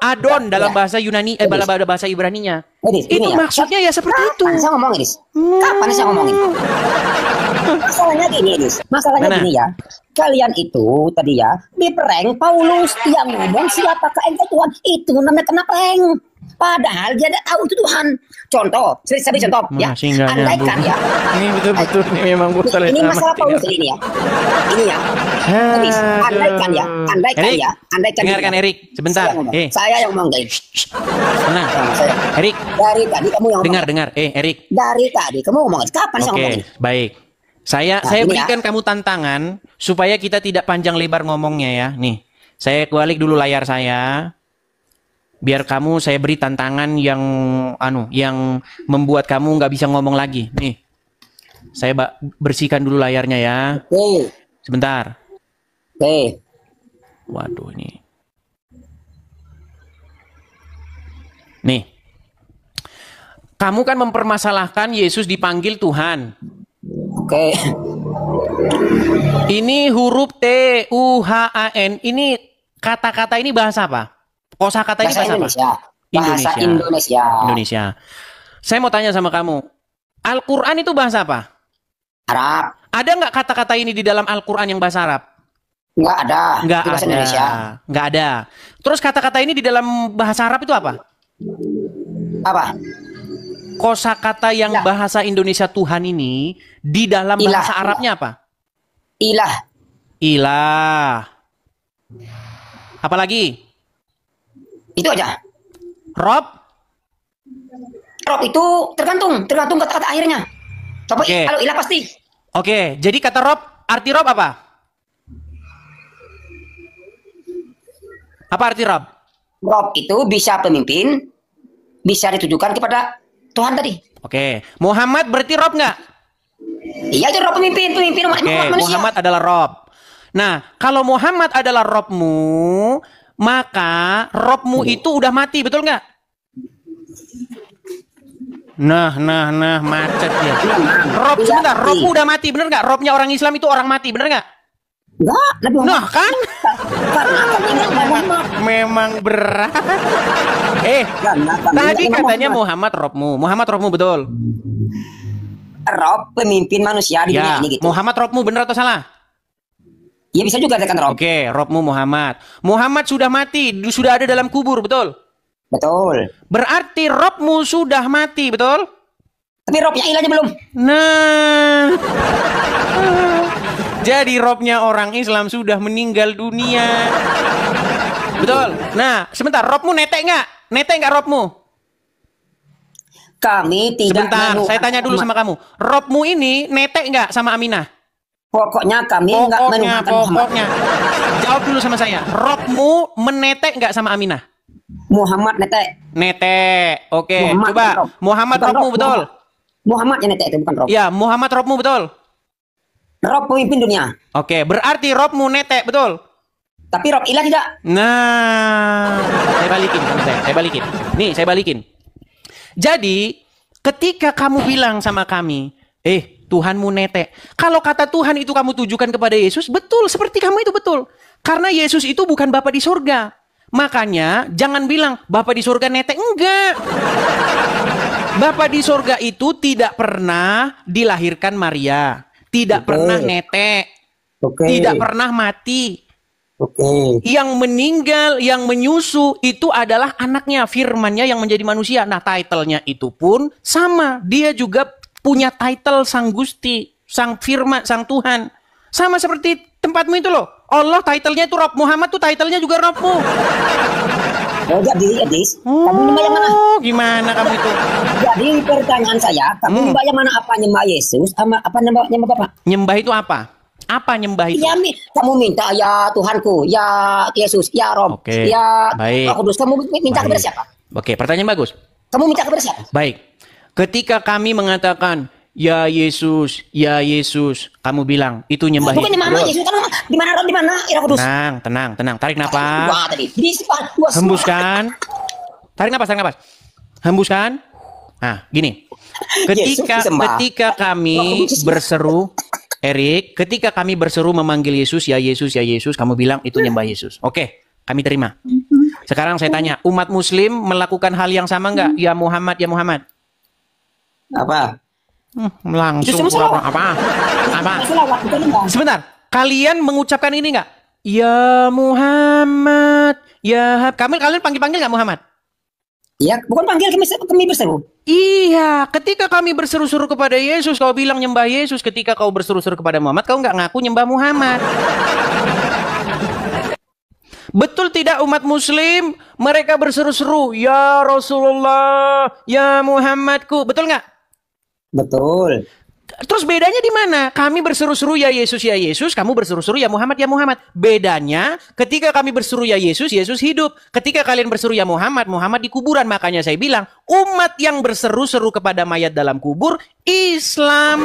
adon dalam bahasa Yunani, dalam bahasa Ibraninya. Itu maksudnya ya seperti itu. Kapan saya ngomongin, Idris? Kapan saya ngomongin? Masalahnya gini, Idris. Masalahnya gini ya. Kalian itu tadi ya diprank Paulus yang ngomong siapakah engkau Tuhan. Itu namanya kena prank. Padahal dia tidak tahu itu Tuhan. Contoh, saya beri contoh ya. Andaikan ya. Ini betul-betul memang betul. Ini masalah Paulus ini ya. Ini ya. Idris, andaikan ya. Andaikan. Dengarkan Erik, sebentar. Saya yang ngomong guys. Tenang. Erik. Dari tadi kamu yang ngomong. Dengar. Erik. Dari tadi kamu ngomong. Kapan saya ngomongin? Baik. Saya berikan kamu tantangan supaya kita tidak panjang lebar ngomongnya ya. Nih, saya balik dulu layar saya. Biar kamu saya beri tantangan yang membuat kamu nggak bisa ngomong lagi. Nih, saya bersihkan dulu layarnya ya. Sebentar. Waduh ini. Nih, kamu kan mempermasalahkan Yesus dipanggil Tuhan. Ini huruf T-U-H-A-N. Ini kata-kata ini bahasa apa? Kosakata ini bahasa Indonesia. apa? Bahasa Indonesia. Saya mau tanya sama kamu. Al-Quran itu bahasa apa? Arab. Ada nggak kata-kata ini di dalam Al-Quran yang bahasa Arab? Nggak ada. Nggak bahasa ada. Indonesia. Nggak ada. Terus kata-kata ini di dalam bahasa Arab itu apa? Apa? Kosakata yang bahasa Indonesia Tuhan ini di dalam bahasa Arabnya apa? Ilah. Apalagi? Itu aja. Rob itu tergantung kata-kata akhirnya. Coba kalau ilah pasti. Oke, jadi kata Rob, arti Rob apa? Apa arti Rob? Rob itu bisa pemimpin, bisa ditujukan kepada Tuhan tadi. Oke, Muhammad berarti Rob nggak? Iya, itu Rob pemimpin umat manusia. Muhammad adalah Rob. Nah, kalau Muhammad adalah Robmu, maka Robmu itu udah mati, betul nggak? Nah, macet ya. Rob, sebentar, Robmu udah mati, bener nggak? Robnya orang Islam itu orang mati, bener nggak? Enggak, nah kan? Memang berat. Tadi katanya Muhammad Robmu. Muhammad Robmu betul? Rob pemimpin manusia di dunia ini gitu. Muhammad Robmu bener atau salah? Ya bisa juga katakan Rob. Oke, Robmu Muhammad. Muhammad sudah mati, sudah ada dalam kubur, betul? Betul. Berarti Robmu sudah mati, betul? Tapi Robnya ilahnya belum. Nah. Jadi Robnya orang Islam sudah meninggal dunia. Betul. Nah, sebentar, Robmu netek nggak? Netek nggak Robmu? Kami tidak. Sebentar, saya tanya dulu sama kamu. Robmu ini netek nggak sama Aminah? Pokoknya kami nggak menuhankan Muhammad. Jawab dulu sama saya. Robmu menetek nggak sama Aminah? Muhammad netek. Netek. Oke, coba. Muhammad Robmu betul? Muhammad yang netek itu bukan Rob. Ya, Muhammad Robmu betul? Rob pemimpin dunia. Oke, berarti Robmu netek, betul? Tapi Rob ilah tidak. Nah, saya balikin. Nih, saya balikin. Jadi, ketika kamu bilang sama kami, Tuhanmu netek. Kalau kata Tuhan itu kamu tujukan kepada Yesus, betul, seperti kamu itu betul. Karena Yesus itu bukan Bapa di surga. Makanya jangan bilang Bapa di surga netek, enggak. Bapa di surga itu tidak pernah dilahirkan Maria, tidak pernah netek, tidak pernah mati. Yang meninggal, yang menyusu itu adalah anaknya, firmannya yang menjadi manusia. Nah, title-nya itu pun sama. Dia juga punya title Sang Gusti, Sang Firman, Sang Tuhan. Sama seperti tempatmu itu loh. Allah title-nya itu Rob, Muhammad tuh title-nya juga Robmu. Oh, jadi Edis, kamu nyembah yang mana? Gimana kamu itu? Jadi pertanyaan saya, kamu nyembah yang mana? Apa nyembah Yesus sama apa nyembah Bapak? Nyembah itu apa? Apa nyembah itu? Ya, kamu minta ya Tuhanku, ya Yesus, ya Rob, ya Roh Kudus. Kamu minta kepada siapa? Oke, pertanyaan bagus. Kamu minta kepada siapa? Baik. Ketika kami mengatakan ya Yesus, kamu bilang itu nyembah Yesus. Bukan nyembah Yesus, di mana Rob, di mana Roh Kudus? Tenang. Tarik napas. Hembuskan. Tarik napas. Hembuskan. Nah, gini. Ketika kami berseru, Erik, ketika kami berseru memanggil Yesus, ya Yesus, kamu bilang itu nyembah Yesus. Oke, kami terima. Sekarang saya tanya, umat Muslim melakukan hal yang sama nggak? Ya Muhammad. Apa? Langsung apa? Sebentar, kalian mengucapkan ini nggak? Ya Muhammad, ya. Kalian panggil nggak Muhammad? Iya, bukan panggil, kami berseru. Iya, ketika kami berseru-seru kepada Yesus, kau bilang nyembah Yesus. Ketika kau berseru-seru kepada Muhammad, kau nggak ngaku nyembah Muhammad. Betul tidak umat Muslim? Mereka berseru-seru, ya Rasulullah, ya Muhammadku. Betul nggak? Betul. Terus bedanya di mana? Kami berseru-seru ya Yesus, kamu berseru-seru ya Muhammad. Bedanya ketika kami berseru ya Yesus hidup. Ketika kalian berseru ya Muhammad di kuburan. Makanya saya bilang, umat yang berseru-seru kepada mayat dalam kubur, Islam.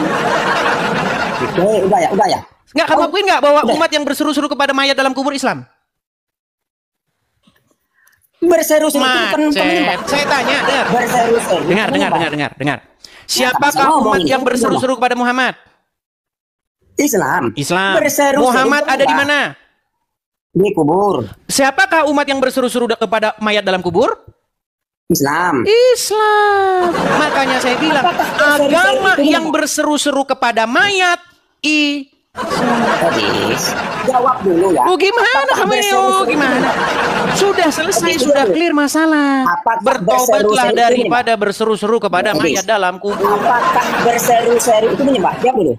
Oke, udah ya. Nggak, kamu akuin nggak bahwa umat yang berseru-seru kepada mayat dalam kubur Islam? Berseru-seru itu bukan penyembah. Saya tanya, Berseru-seru. Dengar. Siapakah umat yang berseru-seru kepada Muhammad? Islam. Muhammad ada di mana? Di kubur. Siapakah umat yang berseru-seru kepada mayat dalam kubur? Islam. Makanya saya bilang, agama yang berseru-seru kepada mayat jawab dulu ya. Gimana kamu ini? Gimana? Sudah selesai, sudah clear masalah. Bertobatlah daripada berseru-seru kepada mayat dalam kubur. Apakah berseru-seru itu menyembah? Jawab dulu.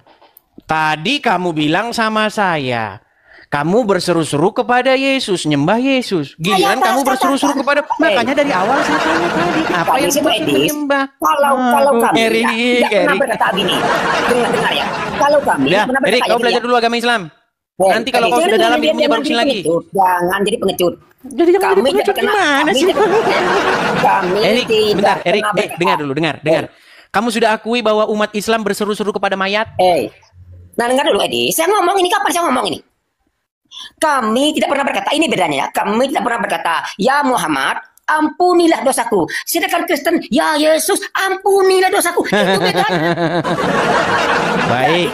Tadi kamu bilang sama saya, kamu berseru-seru kepada Yesus, nyembah Yesus. Giliran kamu berseru-seru kepada, makanya dari awal saya tanya tadi, apa yang disebut menyembah? Kalau kami Erik, pernah berkata gini, dengar ya. Kalau kami pernah berkata Erik, kau belajar dulu agama Islam. Nanti kalau kau sudah dalam ilmunya baru sini lagi. Jangan jadi pengecut. Jadi jangan jadi pengecut gimana sih? Erik, bentar, Erik, dengar dulu. Kamu sudah akui bahwa umat Islam berseru-seru kepada mayat? Nah, dengar dulu, Edi. Saya ngomong ini, kapan saya ngomong ini? Kami tidak pernah berkata, ini bedanya ya. Kami tidak pernah berkata, ya Muhammad, ampunilah dosaku. Sedangkan Kristen, ya Yesus, ampunilah dosaku. Itu bedanya. Baik.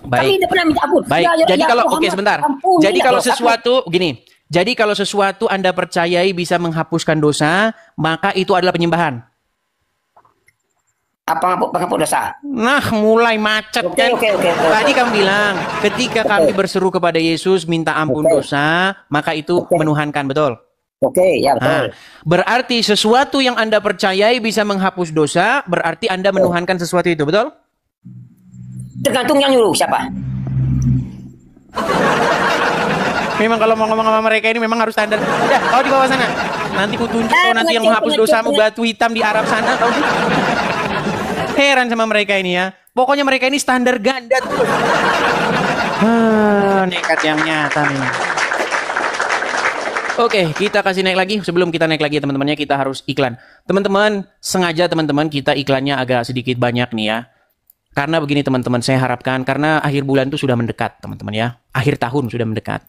Kami tidak pernah minta ampun. Baik. Jadi kalau sebentar. Jadi kalau sesuatu gini. Jadi kalau sesuatu Anda percayai bisa menghapuskan dosa, maka itu adalah penyembahan. Apa penghapus dosa? Nah, mulai macet kan. Tadi kamu bilang, ketika kami berseru kepada Yesus minta ampun dosa, maka itu menuhankan, betul? Ya betul. Nah, berarti sesuatu yang Anda percayai bisa menghapus dosa, berarti Anda menuhankan sesuatu itu, betul? Tergantung yang nyuruh siapa. Memang kalau mau ngomong sama mereka ini memang harus standar. Udah, kau di bawah sana. Nanti ku tunjuk kau nanti yang menghapus dosamu batu hitam di Arab sana. Kau heran sama mereka ini ya. Pokoknya mereka ini standar ganda terus. Nekat yang nyata nih. Oke, kita kasih naik lagi. Sebelum kita naik lagi teman-temannya, kita harus iklan. Teman-teman, sengaja teman-teman kita iklannya agak sedikit banyak nih ya. Karena begini teman-teman, saya harapkan karena akhir bulan itu sudah mendekat teman-teman ya. Akhir tahun sudah mendekat.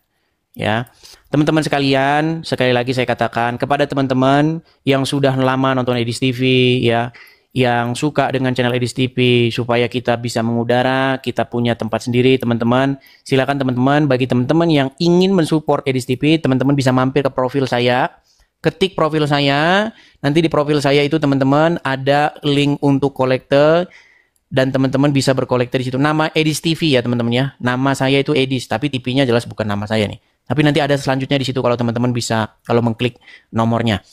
Ya, teman-teman sekalian, sekali lagi saya katakan kepada teman-teman yang sudah lama nonton Edis TV ya, yang suka dengan channel Edis TV supaya kita bisa mengudara, kita punya tempat sendiri, teman-teman. Silakan teman-teman, bagi teman-teman yang ingin mensupport Edis TV, teman-teman bisa mampir ke profil saya. Ketik profil saya, nanti di profil saya itu teman-teman ada link untuk kolektor dan teman-teman bisa berkolektor di situ. Nama Edis TV ya teman-teman ya. Nama saya itu Edis, tapi TV-nya jelas bukan nama saya nih. Tapi nanti ada selanjutnya di situ kalau teman-teman bisa kalau mengklik nomornya.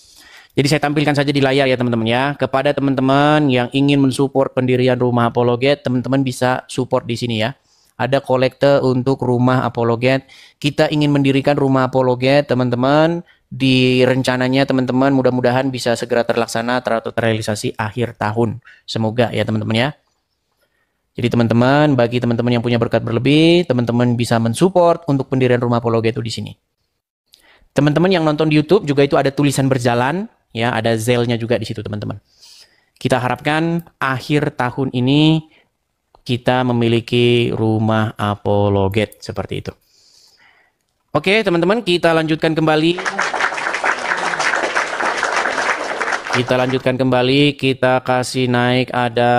Jadi saya tampilkan saja di layar ya teman-teman ya. Kepada teman-teman yang ingin mensupport pendirian Rumah Apologet, teman-teman bisa support di sini ya. Ada kolektor untuk Rumah Apologet. Kita ingin mendirikan Rumah Apologet, teman-teman. Di rencananya teman-teman mudah-mudahan bisa segera terlaksana atau terrealisasi akhir tahun. Semoga ya teman-teman ya. Jadi teman-teman, bagi teman-teman yang punya berkat berlebih, teman-teman bisa mensupport untuk pendirian Rumah Apologet itu di sini. Teman-teman yang nonton di YouTube juga itu ada tulisan berjalan. Ya, ada Zelle-nya juga di situ, teman-teman. Kita harapkan akhir tahun ini kita memiliki Rumah Apologet seperti itu. Oke, teman-teman, kita lanjutkan kembali. Kita kasih naik ada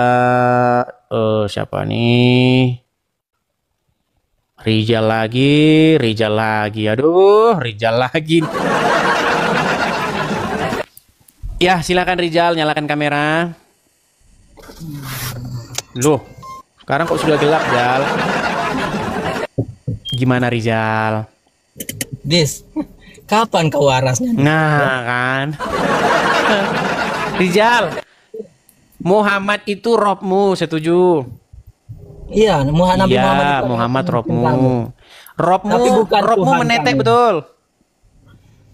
siapa nih? Rijal lagi. Aduh, Rijal lagi. Ya, silakan Rijal, nyalakan kamera. Loh, sekarang kok sudah gelap, Jal? Gimana, Rijal? Dis, kapan kau warasnya? Nah, kan. Rijal, Muhammad itu robmu, setuju? Iya, Nabi Muhammad robmu. Robmu menetek, betul?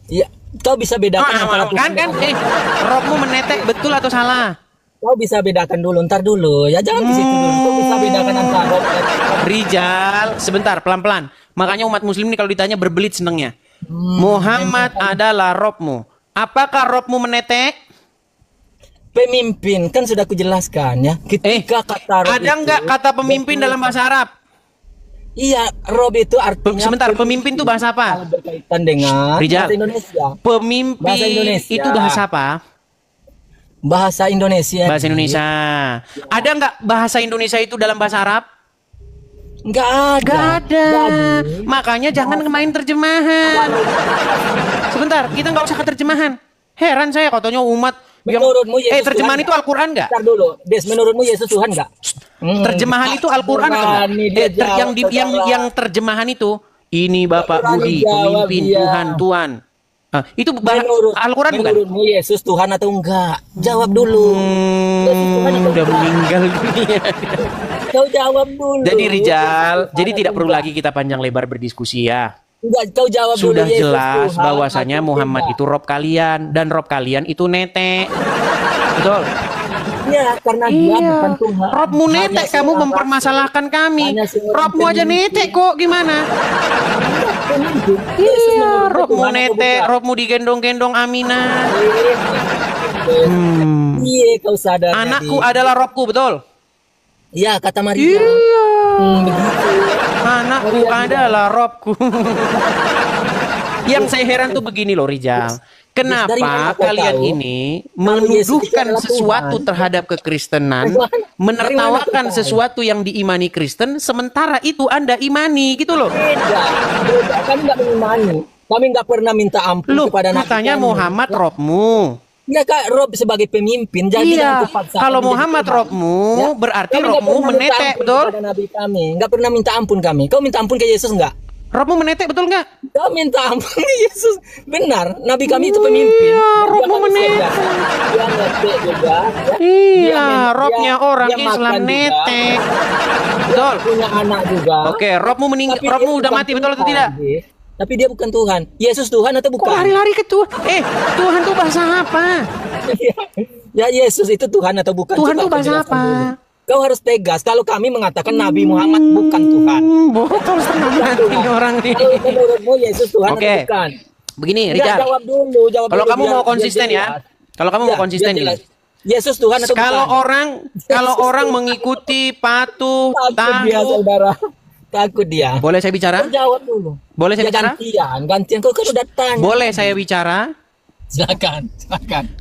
Iya. Kau bisa bedakan antara kan robmu menetek betul atau salah? Kau bisa bedakan dulu, ntar dulu ya, jangan di situ dulu. Kau bisa bedakan antara rob. Rijal, sebentar, pelan-pelan. Makanya umat muslim ini kalau ditanya berbelit senengnya. Muhammad adalah robmu. Apakah robmu menetek? Pemimpin, kan sudah kujelaskan ya. Ketika kata rob ada nggak kata pemimpin dalam bahasa Arab? Iya, rob itu artinya sebentar, pemimpin itu bahasa apa? Berkaitan dengan Rijal, bahasa Indonesia. Pemimpin bahasa Indonesia. Itu bahasa apa? Bahasa Indonesia. Bahasa Indonesia. Ada nggak bahasa Indonesia itu dalam bahasa Arab? Nggak ada. Makanya jangan main terjemahan. Sebentar, kita nggak usah ke terjemahan. Heran saya katanya umat menurutmu Yesus terjemahan Tuhan itu Al-Quran nggak? Ntar dulu, Des, menurutmu Yesus Tuhan nggak? Terjemahan itu Al-Quran yang terjemahan itu ini Bapak Budi pemimpin Tuhan. Itu Al-Quran bukan? Menurutmu Yesus Tuhan atau enggak? Jawab dulu. Udah meninggal dunia. Kau jawab dulu. Jadi Rijal, jadi tidak perlu lagi kita panjang lebar berdiskusi ya. Enggak, kau jawab sudah dulu. Jelas bahwasanya Muhammad itu rob kalian dan rob kalian itu netek. Betul? Ya, karena dia bukan Tuhan. Robmu netek, kamu mempermasalahkan kami. Robmu aja netek kok, gimana? Iya, robmu netek, robmu digendong-gendong Aminah. Iya, kau sadar. Anakku adalah robku, betul? Iya, kata Maria. Iya. Anakku adalah robku. Yang saya heran tuh begini loh, Rijal. Kenapa kalian ini menuduhkan sesuatu terhadap kekristenan, menertawakan sesuatu yang diimani Kristen, sementara itu Anda imani, gitu loh? Beda. Kami nggak mengimani. Kami nggak pernah minta ampun kepada Nabi. Katanya Muhammad robmu. Ya Kak, Rob sebagai pemimpin. Jadi kalau Muhammad robmu, berarti robmu menetek, betul? Nabi kami nggak pernah minta ampun kami. Kau minta ampun ke Yesus nggak? Robmu menetek, betul nggak? Kau minta ampun ke Yesus. Benar, Nabi kami itu pemimpin. Iya, robmu menetek. Dia netek juga. Iya, robnya orang Islam netek. Betul. Punya anak juga. Oke, robmu meninggal, robmu udah mati, betul atau tidak? Tapi dia bukan Tuhan. Yesus Tuhan atau bukan? Kok lari-lari ke Tuhan? Tuhan tuh bahasa apa? Ya Yesus itu Tuhan atau bukan? Tuhan tuh bahasa apa? Kau harus tegas. Kalau kami mengatakan Nabi Muhammad bukan Tuhan. Botol setengah mati orang nih. Kalau menurutmu Yesus Tuhan atau bukan? Begini, Rijal. Jawab dulu. Kalau kamu mau konsisten ya. Kalau kamu mau konsisten ini. Yesus Tuhan atau bukan? Kalau orang mengikuti patuh, tahu. Takut dia. Boleh saya bicara? Jawab dulu. Boleh saya bicara? Gantian. Kau kan udah tanya. Boleh saya bicara? Silakan.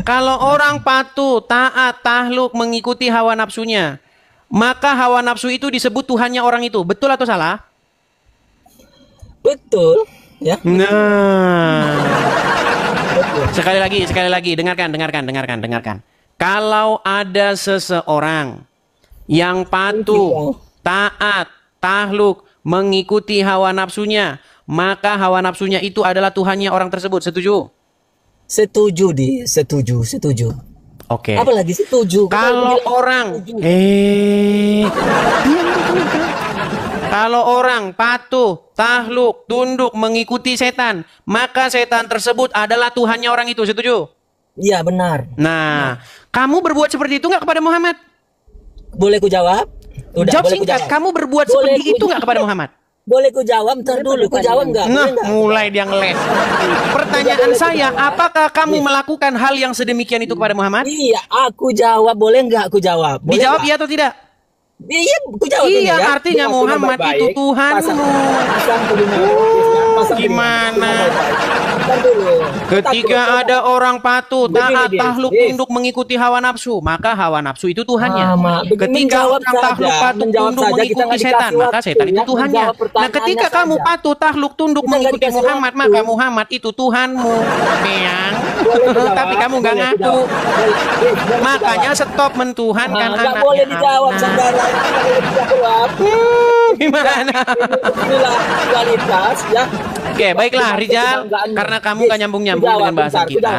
Kalau orang patuh, taat, tahluk, mengikuti hawa nafsunya, maka hawa nafsu itu disebut Tuhannya orang itu. Betul atau salah? Betul. Ya. Nah. Sekali lagi, dengarkan. Kalau ada seseorang yang patuh, taat, tahluk, mengikuti hawa nafsunya, maka hawa nafsunya itu adalah Tuhannya orang tersebut. Setuju? Setuju. Oke. Apalagi setuju. Kalau orang kalau orang patuh, tahluk, tunduk, mengikuti setan, maka setan tersebut adalah Tuhannya orang itu. Setuju? Iya, benar. Nah, kamu berbuat seperti itu nggak kepada Muhammad? Boleh ku jawab? Jawab singkat. Kamu berbuat seperti itu nggak kepada Muhammad? Boleh ku jawab? Ntar dulu, ku jawab nggak? Nah, mulai dia ngeles. Pertanyaan saya, apakah kamu melakukan hal yang sedemikian itu kepada Muhammad? Iya, aku jawab. Boleh nggak aku jawab? Dijawab iya atau tidak? Iya, aku jawab. Iya, artinya Muhammad itu Tuhanmu. Gimana? Ketika ada orang patuh, taat, tahluk, tunduk, mengikuti hawa nafsu, maka hawa nafsu itu Tuhannya. Ketika orang tahluk, patuh, tunduk, mengikuti setan, maka setan itu Tuhannya. Nah, ketika kamu patuh, tahluk, tunduk, mengikuti Muhammad, maka Muhammad itu Tuhanmu. Eyang. Tapi kamu nggak ngaku. Makanya stop mentuhankan anaknya. Boleh dijawab, saudara. Gimana? Inilah kualitas, ya. Oke, baiklah Rizal, karena kamu gak nyambung-nyambung dengan bahasan kita,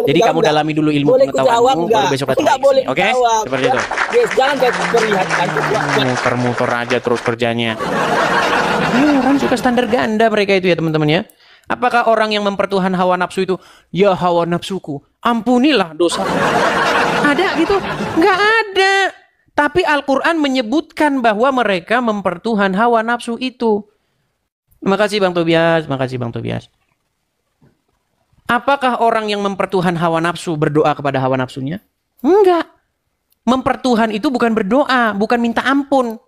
jadi kamu dalami dulu ilmu pengetahuanmu, baru besok datang. Oke, seperti itu. Jangan perlihatkan. Muter-muter aja terus kerjanya. Orang suka standar ganda mereka itu ya teman-teman ya. Apakah orang yang mempertuhan hawa nafsu itu, ya hawa nafsuku, ampunilah dosa. Ada gitu? Nggak ada. Tapi Al-Quran menyebutkan bahwa mereka mempertuhan hawa nafsu itu. Makasih Bang Tobias. Apakah orang yang mempertuhan hawa nafsu berdoa kepada hawa nafsunya? Enggak. Mempertuhan itu bukan berdoa, bukan minta ampun.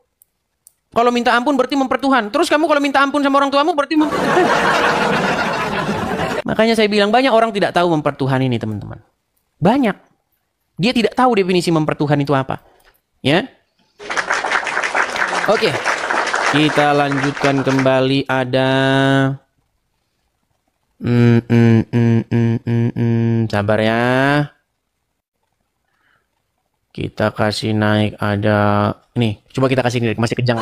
Kalau minta ampun berarti mempertuhan. Terus kamu kalau minta ampun sama orang tuamu berarti mempertuhan. Makanya saya bilang banyak orang tidak tahu mempertuhan ini teman-teman. Banyak. Dia tidak tahu definisi mempertuhan itu apa. Ya. Oke. Kita lanjutkan kembali ada sabar ya. Kita kasih naik ada ini. Coba kita kasih naik masih kejang.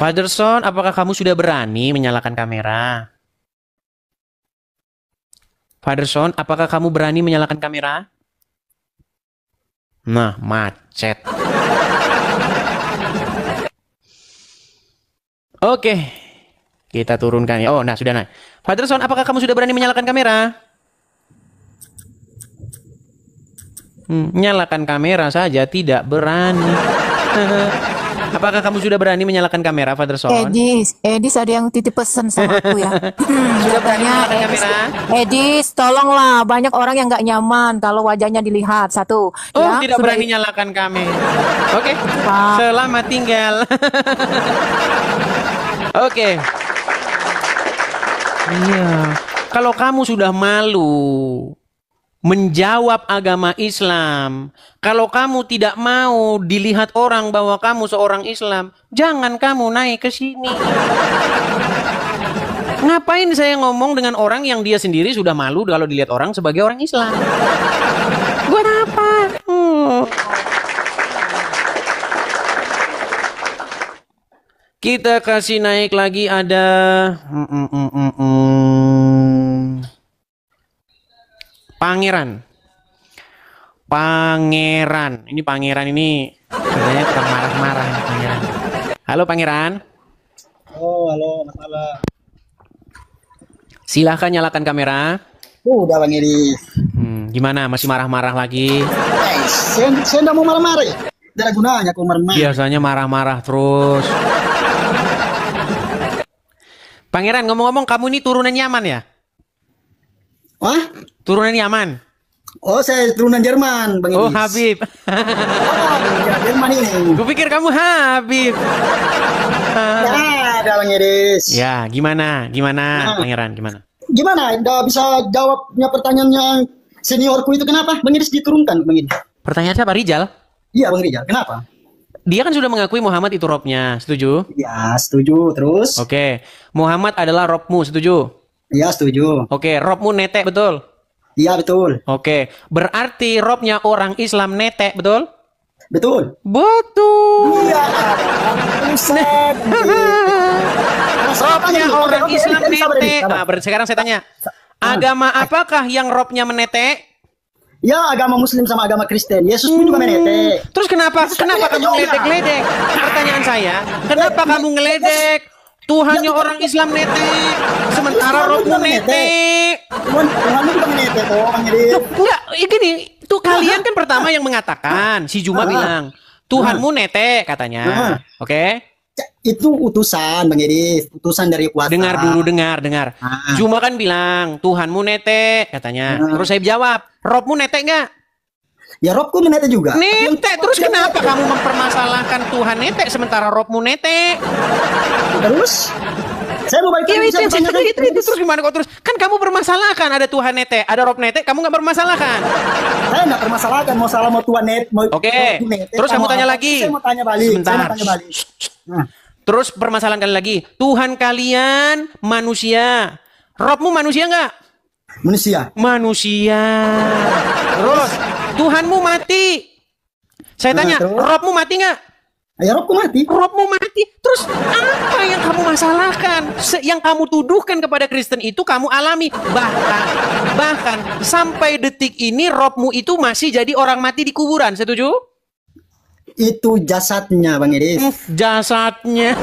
Fatherson, apakah kamu sudah berani menyalakan kamera? Fatherson, apakah kamu berani menyalakan kamera? Nah, macet. Oke, kita turunkan ya. Oh, nah sudah naik. Fatherson, apakah kamu sudah berani menyalakan kamera? Nyalakan kamera saja tidak berani. Apakah kamu sudah berani menyalakan kamera, Fatherson? Edis ada yang titip pesan sama aku ya. Sudah berani menyalakan kamera? Edis, tolonglah, banyak orang yang nggak nyaman kalau wajahnya dilihat. Satu. Oh, ya, tidak berani nyalakan kamera. Oke, selamat tinggal. Oke. Iya. Kalau kamu sudah malu menjawab agama Islam, kalau kamu tidak mau dilihat orang bahwa kamu seorang Islam, jangan kamu naik ke sini. Ngapain saya ngomong dengan orang yang dia sendiri sudah malu kalau dilihat orang sebagai orang Islam? Buat apa? Kita kasih naik lagi ada Pangeran. Ini Pangeran ini katanya tukang marah-marah Pangeran. Halo Pangeran. Oh, halo, masalah. Silahkan nyalakan kamera. Udah Bang Edi. Gimana? Masih marah-marah lagi? Saya enggak mau marah-marah ya. Tidak ada gunanya aku marah-marah. Biasanya marah-marah terus. Pangeran, ngomong-ngomong kamu ini turunan Yaman ya? Wah? Turunan Yaman? Oh, saya turunan Jerman, Bang Idis. Oh, Habib. Ya, Jerman ini. Kupikir kamu Habib. Ya, ada Bang Idis. Ya, gimana? Pangeran, gimana? gimana? Nggak bisa jawabnya pertanyaannya seniorku itu kenapa? Bang Idris diturunkan, Bang Idris. Pertanyaan siapa? Rijal? Iya, Bang Rijal. Kenapa? Dia kan sudah mengakui Muhammad itu Robnya, setuju? Ya, setuju. Terus? Oke, Muhammad adalah Robmu, setuju? Iya, setuju. Oke, Robmu netek, betul? Iya, betul. Oke, berarti Robnya orang Islam netek, betul? Betul. Betul. Iya. Buset. Robnya orang Islam netek. Nah, sekarang saya tanya, agama apakah yang Robnya menetek? Ya, agama Muslim sama agama Kristen. Yesus pun juga menetek. Terus kenapa kamu ngeledek-ledek? Pertanyaan saya, kenapa kamu ngeledek? Tuhannya orang Islam netek, sementara Robmu netek. Tuhanmu juga menetek, Bang Idris. Enggak, gini, tuh kalian kan pertama yang mengatakan, si Juma bilang, Tuhanmu netek katanya. Oke? Itu utusan, Bang Idris. Utusan dari kuasa. Dengar dulu, dengar. Juma kan bilang, Tuhanmu netek katanya. Terus saya jawab, Robmu netek nggak? Ya Robku menetek juga. Netek, terus kenapa kamu mempermasalahkan Tuhan netek sementara Robmu netek? Terus? Saya mau balik lagi. Itu terus gimana kok terus? Kan kamu permasalahkan ada Tuhan netek, ada Rob netek, kamu nggak permasalahkan. Saya nggak permasalahkan, mau salah mau Tuhan net. Oke, terus kamu tanya lagi. Saya mau tanya balik. Sebentar. Terus permasalahan kalian lagi. Tuhan kalian manusia. Robmu manusia nggak? Manusia. Terus Tuhanmu mati. Saya tanya, Robmu mati nggak? Ya Robku mati. Robmu mati. Terus apa yang kamu masalahkan? Yang kamu tuduhkan kepada Kristen itu kamu alami. Bahkan sampai detik ini Robmu itu masih jadi orang mati di kuburan. Setuju? Itu jasadnya, Bang Idris. Jasadnya.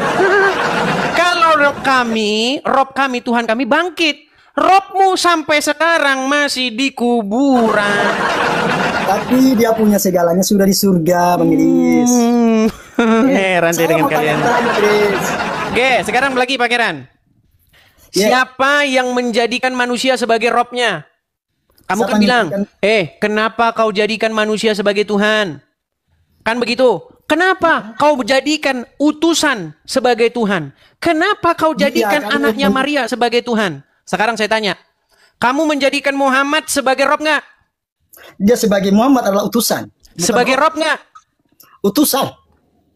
Kalau Rob kami, Tuhan kami bangkit. Robmu sampai sekarang masih di kuburan. Tapi dia punya segalanya sudah di surga, Bang Idris. Heran saya dengan kalian. Oke, sekarang lagi Pangeran. Siapa yang menjadikan manusia sebagai Robnya? Kamu kan bilang, kenapa kau jadikan manusia sebagai Tuhan? Kan begitu. Kenapa kau jadikan utusan sebagai Tuhan? Kenapa kau jadikan anaknya Maria sebagai Tuhan? Sekarang saya tanya, kamu menjadikan Muhammad sebagai Rob nggak? Dia sebagai Muhammad adalah utusan. Sebagai Rob nggak? Utusan.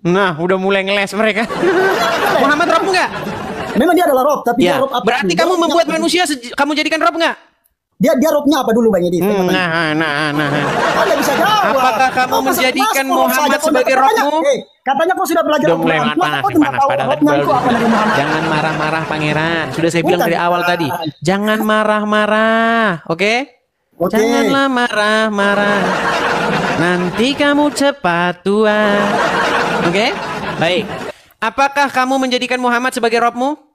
Nah, udah mulai ngeles mereka. Muhammad Rob nggak? Memang dia adalah Rob, tapi dia Rob apa? Berarti kamu membuat manusia, kamu jadikan Rob nggak? Dia Robnya apa dulu, Bang Edi? Nah. Anda bisa jawab. Apakah kamu menjadikan Muhammad sebagai Robmu? Katanya kau sudah belajar. Udah mulai panas. Jangan marah-marah, Pangeran. Sudah saya bilang dari awal tadi. Jangan marah-marah, oke? Janganlah marah-marah. Nanti kamu cepat tua. Oke? Baik. Apakah kamu menjadikan Muhammad sebagai Robmu?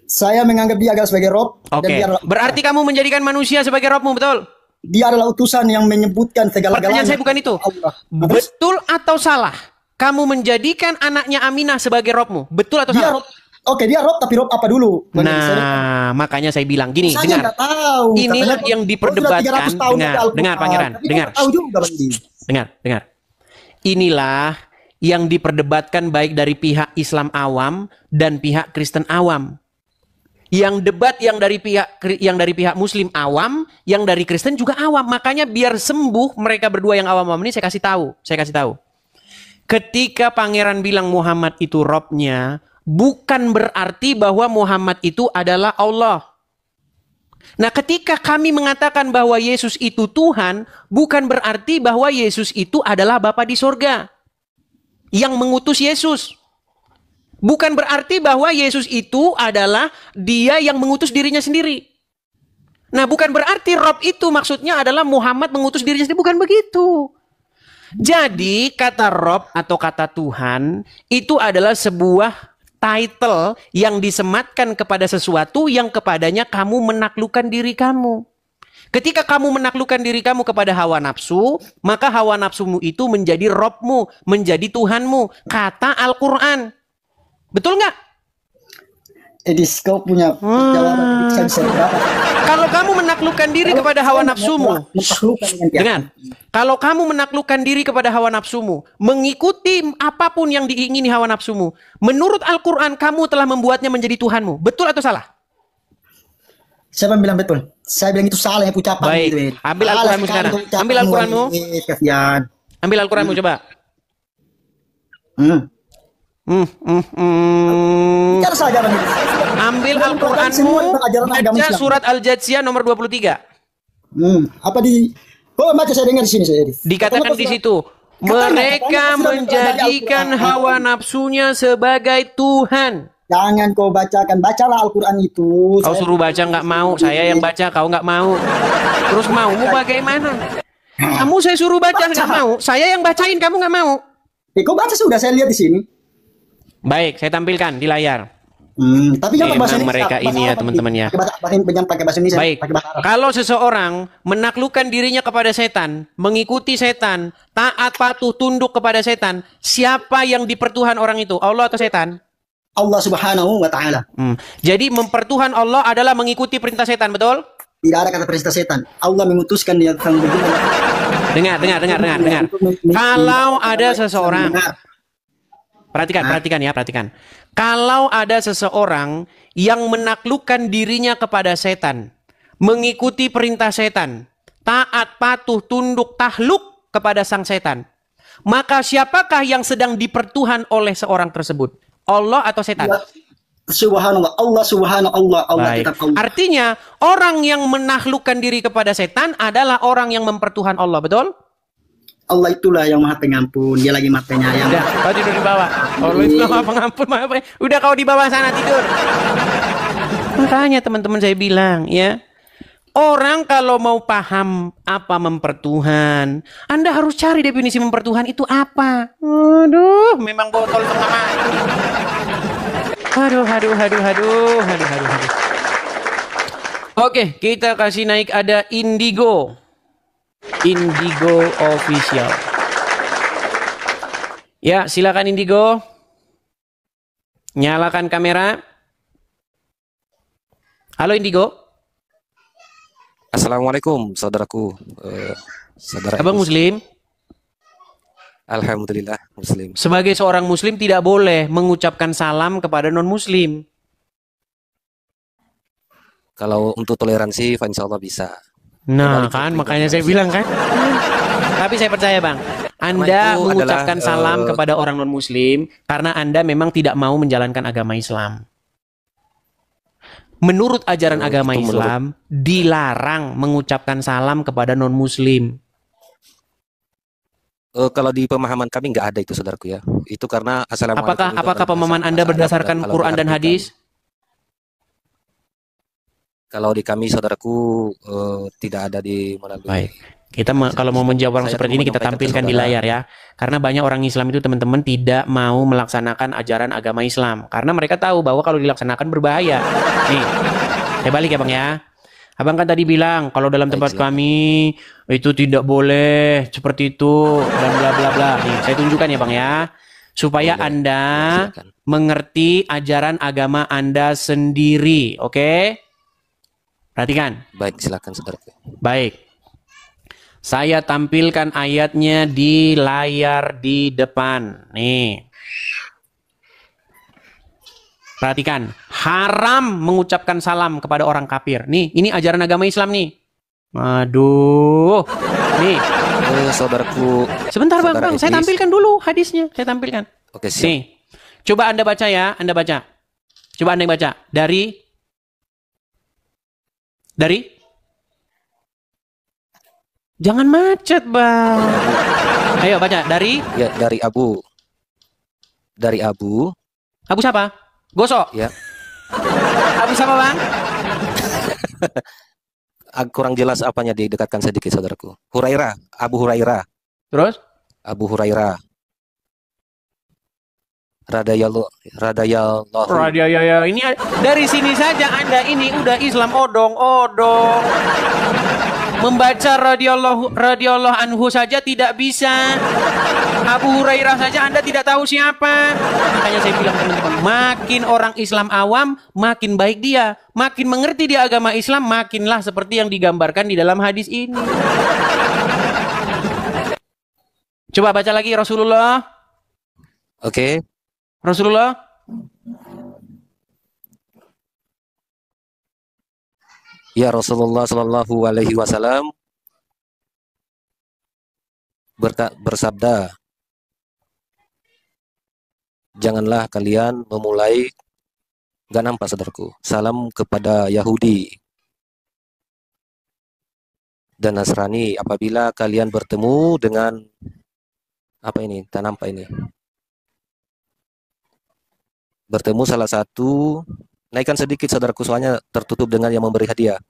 Saya menganggap dia adalah sebagai Rob. Oke. Berarti kamu menjadikan manusia sebagai Robmu, betul? Dia adalah utusan yang menyebutkan segala-galanya. Pertanyaan saya bukan itu. Betul atau salah? Kamu menjadikan anaknya Aminah sebagai Robmu, betul atau salah? Oke, dia Rob, tapi Rob apa dulu? Nah, makanya saya bilang gini, dengar. Tahu. Inilah yang diperdebatkan. Dengar, Pangeran. Dengar. Inilah yang diperdebatkan baik dari pihak Islam awam dan pihak Kristen awam. Yang debat yang dari pihak Muslim awam, yang dari Kristen juga awam. Makanya biar sembuh mereka berdua yang awam-awam ini saya kasih tahu. Ketika Pangeran bilang Muhammad itu Robnya, bukan berarti bahwa Muhammad itu adalah Allah. Nah, ketika kami mengatakan bahwa Yesus itu Tuhan, bukan berarti bahwa Yesus itu adalah Bapa di sorga yang mengutus Yesus. Bukan berarti bahwa Yesus itu adalah dia yang mengutus dirinya sendiri. Nah, bukan berarti Rob itu maksudnya adalah Muhammad mengutus dirinya sendiri. Bukan begitu. Jadi, kata Rob atau kata Tuhan itu adalah sebuah title yang disematkan kepada sesuatu yang kepadanya kamu menaklukkan diri kamu. Ketika kamu menaklukkan diri kamu kepada hawa nafsu, maka hawa nafsumu itu menjadi Robmu, menjadi Tuhanmu. Kata Al-Quran. Betul nggak? Edis, kau punya jawaban. Kalau kamu menaklukkan diri kepada hawa nafsumu, dengar. Kalau kamu menaklukkan diri kepada hawa nafsumu, mengikuti apapun yang diingini hawa nafsumu, menurut Al-Quran kamu telah membuatnya menjadi Tuhanmu. Betul atau salah? Siapa yang bilang betul? Saya bilang itu salah yang ucapan. Baik, gitu, ambil Salah Al-Quranmu sekali sekarang. itu ucapan, Ambil Al-Quranmu. Kasihan. Ambil Al-Quranmu coba. Bicara saja Bang Idris. Ambil Semua Al-Quranmu, tentang ajaran agama baca Islam. surat Al-Jathiyah nomor 23. Apa di? Oh, baca saya dengar di sini saya. Dikatakan di situ, mereka menjadikan hawa nafsunya sebagai Tuhan. Jangan kau bacakan, bacalah Al-Quran itu. Kau suruh baca nggak mau, saya yang baca, kau nggak mau. Terus maumu bagaimana? Kamu saya suruh baca nggak mau, saya yang bacain kamu nggak mau. Kau baca sudah, saya lihat di sini. Baik, saya tampilkan di layar. Tapi jangan bahasa Memang mereka ini ya teman-teman ya. Pakai bahasa Indonesia. Baik, kalau seseorang menaklukkan dirinya kepada setan, mengikuti setan, taat patuh tunduk kepada setan, siapa yang dipertuhan orang itu? Allah atau setan? Allah Subhanahu wa Ta'ala. Jadi mempertuhan Allah adalah mengikuti perintah setan, betul? Tidak ada kata perintah setan. Allah mengutuskan dia tentang begitu. Dengar. Kalau ada seseorang, perhatikan. Kalau ada seseorang yang menaklukkan dirinya kepada setan, mengikuti perintah setan, taat, patuh, tunduk, tahluk kepada sang setan, maka siapakah yang sedang dipertuhan oleh seorang tersebut? Allah atau setan? Subhanallah, Allah. Baik. Artinya orang yang menaklukkan diri kepada setan adalah orang yang mempertuhan Allah, betul? Allah itulah yang maha pengampun, dia lagi maha penyayang. Udah, kau tidur di bawah. Allah itu maha pengampun, udah kau di bawah sana tidur. Makanya teman-teman saya bilang ya, orang kalau mau paham apa mempertuhan, Anda harus cari definisi mempertuhan itu apa. Aduh, memang botol tengah mati. Aduh. Oke, kita kasih naik ada Indigo Official. Ya, silakan Indigo. Nyalakan kamera. Halo Indigo. Assalamualaikum saudaraku. Abang Muslim? Alhamdulillah Muslim. Sebagai seorang Muslim tidak boleh mengucapkan salam kepada non-Muslim. Kalau untuk toleransi, insya Allah bisa. Nah kan, makanya saya bilang kan. Tapi saya percaya Bang, Anda mengucapkan salam kepada orang non-Muslim karena Anda memang tidak mau menjalankan agama Islam. Menurut ajaran agama Islam, dilarang mengucapkan salam kepada non-Muslim. Kalau di pemahaman kami nggak ada itu saudaraku ya. Itu karena assalamualaikum. Apakah pemahaman Anda berdasarkan Quran dan hadis? Kalau di kami saudaraku tidak ada di melalui. Baik. Kita kalau mau menjawab orang seperti ini kita tampilkan di layar ya. Karena banyak orang Islam itu teman-teman tidak mau melaksanakan ajaran agama Islam. Karena mereka tahu bahwa kalau dilaksanakan berbahaya. Nih, saya balik ya Bang ya. Abang kan tadi bilang kalau dalam tempat kami itu tidak boleh seperti itu dan bla bla bla. Nih, saya tunjukkan ya Bang ya. Supaya Anda mengerti ajaran agama Anda sendiri, oke? Perhatikan. Baik, silakan saudara. Baik. Saya tampilkan ayatnya di layar di depan. Nih. Perhatikan, haram mengucapkan salam kepada orang kafir. Nih, ini ajaran agama Islam nih. Aduh. Nih. Saudaraku. Sebentar Bang, saya tampilkan dulu hadisnya. Saya tampilkan. Oke, siap. Nih. Coba Anda baca ya, Anda baca. Coba Anda baca. Dari Jangan macet, Bang. Ayo baca dari. Ya, dari Abu. Dari Abu. Abu siapa? Gosok. Ya. Abu siapa Bang? Kurang jelas apanya, didekatkan sedikit saudaraku. Hurairah, Abu Hurairah. Terus? Abu Hurairah. Radhiyallahu. Ini dari sini saja Anda ini udah Islam odong-odong. Membaca radhiyallahu anhu saja tidak bisa. Abu Hurairah saja Anda tidak tahu siapa. Makanya saya bilang teman-teman, makin orang Islam awam, makin baik dia. Makin mengerti dia agama Islam, makinlah seperti yang digambarkan di dalam hadis ini. Coba baca lagi Rasulullah. Oke. Rasulullah. Ya Rasulullah Shallallahu Alaihi Wasallam bersabda, janganlah kalian memulai, gak nampak saudaraku, salam kepada Yahudi dan Nasrani apabila kalian bertemu dengan apa ini? Tak nampak ini. Bertemu salah satu, naikkan sedikit saudaraku soalnya tertutup dengan yang memberi hadiah.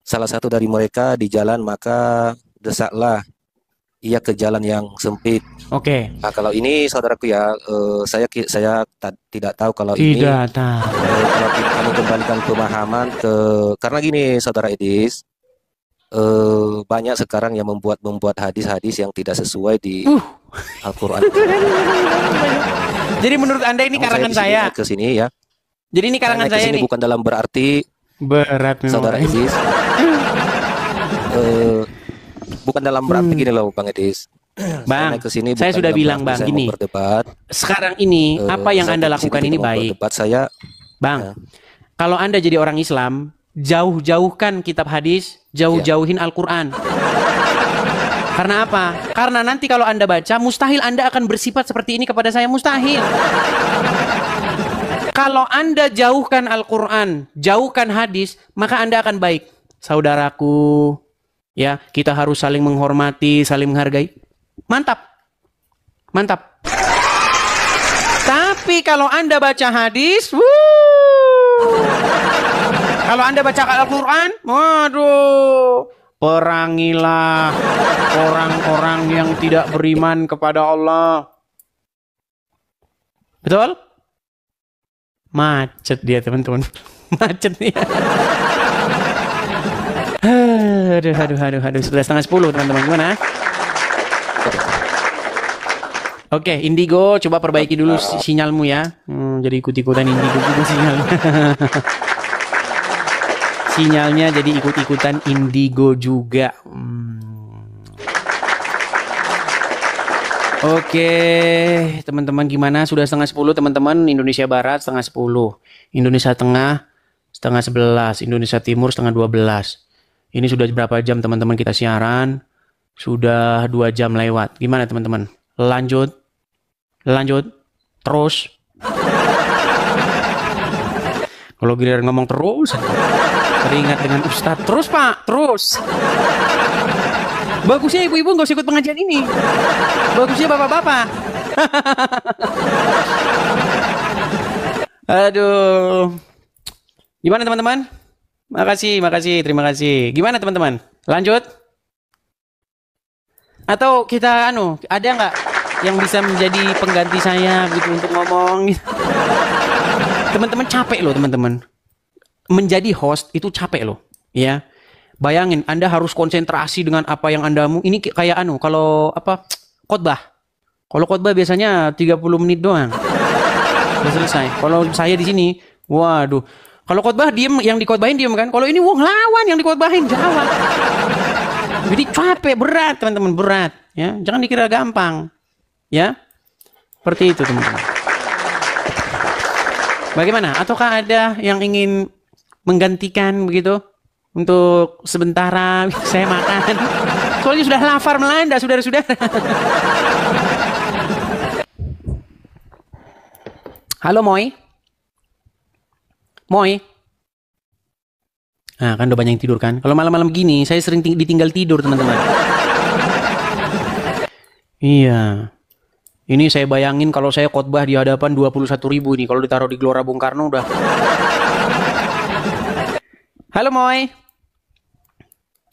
Salah satu dari mereka di jalan, maka desaklah ia ke jalan yang sempit. Oke. Nah, kalau ini saudaraku ya, saya tidak tahu kalau Tidak ini. tahu. Kalau kami kembalikan pemahaman ke, karena gini saudara Edis, banyak sekarang yang membuat hadis-hadis yang tidak sesuai di Al-Quran. Jadi menurut Anda ini karangan saya? Ke sini ya. Jadi ini karangan saya ini nih. bukan dalam berarti berat saudara Edis. Bukan dalam berarti gini loh Bang Edis. Bang, kesini saya sudah bilang Bang gini. Berdebat. Sekarang ini apa yang Anda lakukan ini baik. Bang, kalau Anda jadi orang Islam, jauh-jauhkan kitab hadis, jauh-jauhin Al-Quran. Karena apa? Karena nanti kalau Anda baca, mustahil Anda akan bersifat seperti ini kepada saya, mustahil. Kalau Anda jauhkan Al-Quran, jauhkan hadis, maka Anda akan baik. Saudaraku, ya, kita harus saling menghormati, saling menghargai. Mantap. Mantap. Tapi kalau Anda baca hadis, kalau Anda baca Al-Quran, waduh, perangilah orang-orang yang tidak beriman kepada Allah. Betul? Macet dia teman-teman. Macet dia. Aduh. Sudah 9:30 teman-teman. Gimana? Oke, Indigo, coba perbaiki dulu sinyalmu ya. Jadi ikut-ikutan Indigo juga sinyalnya. Sinyalnya jadi ikut-ikutan Indigo juga. Oke, teman-teman gimana? Sudah 9:30 teman-teman. Indonesia Barat 9:30. Indonesia Tengah 10:30. Indonesia Timur 11:30. Ini sudah berapa jam teman-teman kita siaran? Sudah 2 jam lewat. Gimana teman-teman? Lanjut. Terus. Kalau giliran ngomong terus, teringat dengan Ustadz. Terus Pak, terus. Bagusnya ibu-ibu nggak usah ikut pengajian ini. Bagusnya bapak-bapak. Aduh. Gimana teman-teman? Makasih, terima kasih. Gimana teman-teman? Lanjut? Atau kita ada nggak yang bisa menjadi pengganti saya gitu untuk ngomong? Teman-teman capek loh teman-teman. Menjadi host itu capek loh, ya. Bayangin Anda harus konsentrasi dengan apa yang Anda mau. Ini kayak kalau khotbah. Kalau khotbah biasanya 30 menit doang. Udah selesai. Kalau saya di sini, waduh. Kalau khotbah diem, yang dikhotbahin diem kan. Kalau ini lawan yang dikhotbahin jawab. Jadi capek, berat teman-teman, berat. Ya, jangan dikira gampang. Ya, seperti itu teman-teman. Bagaimana? Ataukah ada yang ingin menggantikan begitu? Untuk sementara saya makan. Soalnya sudah lapar melanda, saudara-saudara. Halo Moy. Nah, kan udah banyak yang tidur kan. Kalau malam-malam gini, saya sering ditinggal tidur, teman-teman. Iya. Ini saya bayangin kalau saya khotbah di hadapan 21.000 nih. Kalau ditaruh di Gelora Bung Karno udah. Halo Moy.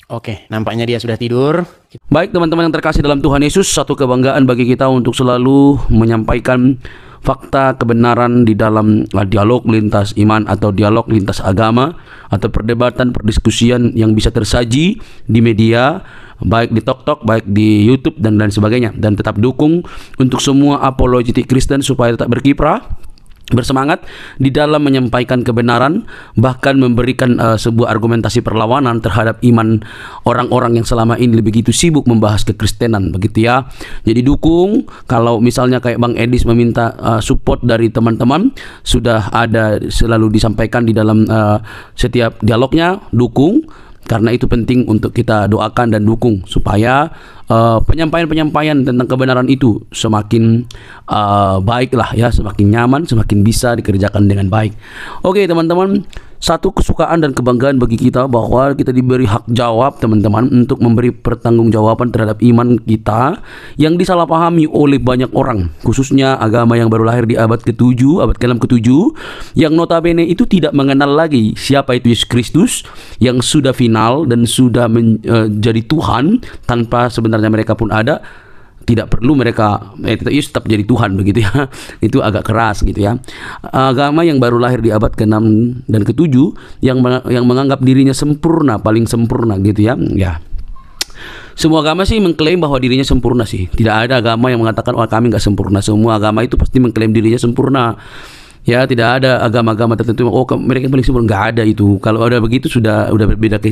Oke, nampaknya dia sudah tidur. Baik teman-teman yang terkasih dalam Tuhan Yesus, satu kebanggaan bagi kita untuk selalu menyampaikan fakta kebenaran di dalam dialog lintas iman atau dialog lintas agama atau perdebatan perdiskusian yang bisa tersaji di media, baik di TokTok, baik di YouTube dan lain sebagainya. Dan tetap dukung untuk semua apologetik Kristen supaya tetap berkiprah bersemangat di dalam menyampaikan kebenaran, bahkan memberikan sebuah argumentasi perlawanan terhadap iman orang-orang yang selama ini begitu sibuk membahas kekristenan, begitu ya. Jadi dukung, kalau misalnya kayak Bang Edis meminta support dari teman-teman, sudah ada selalu disampaikan di dalam setiap dialognya, dukung. Karena itu penting untuk kita doakan dan dukung supaya penyampaian-penyampaian tentang kebenaran itu semakin baiklah ya, semakin nyaman, semakin bisa dikerjakan dengan baik. Oke teman-teman, satu kesukaan dan kebanggaan bagi kita bahwa kita diberi hak jawab teman-teman untuk memberi pertanggungjawaban terhadap iman kita yang disalahpahami oleh banyak orang, khususnya agama yang baru lahir di abad ke-7, abad ke-6, ke-7, yang notabene itu tidak mengenal lagi siapa itu Yesus Kristus yang sudah final dan sudah menjadi Tuhan tanpa sebenarnya mereka pun ada. Tidak perlu mereka tetap jadi Tuhan, begitu ya. Itu agak keras gitu ya. Agama yang baru lahir di abad ke-6 dan ke-7 yang menganggap dirinya sempurna, paling sempurna gitu ya. Ya. Semua agama sih mengklaim bahwa dirinya sempurna sih. Tidak ada agama yang mengatakan kami nggak sempurna. Semua agama itu pasti mengklaim dirinya sempurna. Ya, tidak ada agama-agama tertentu mereka paling sempurna, nggak ada itu. Kalau ada begitu sudah berbeda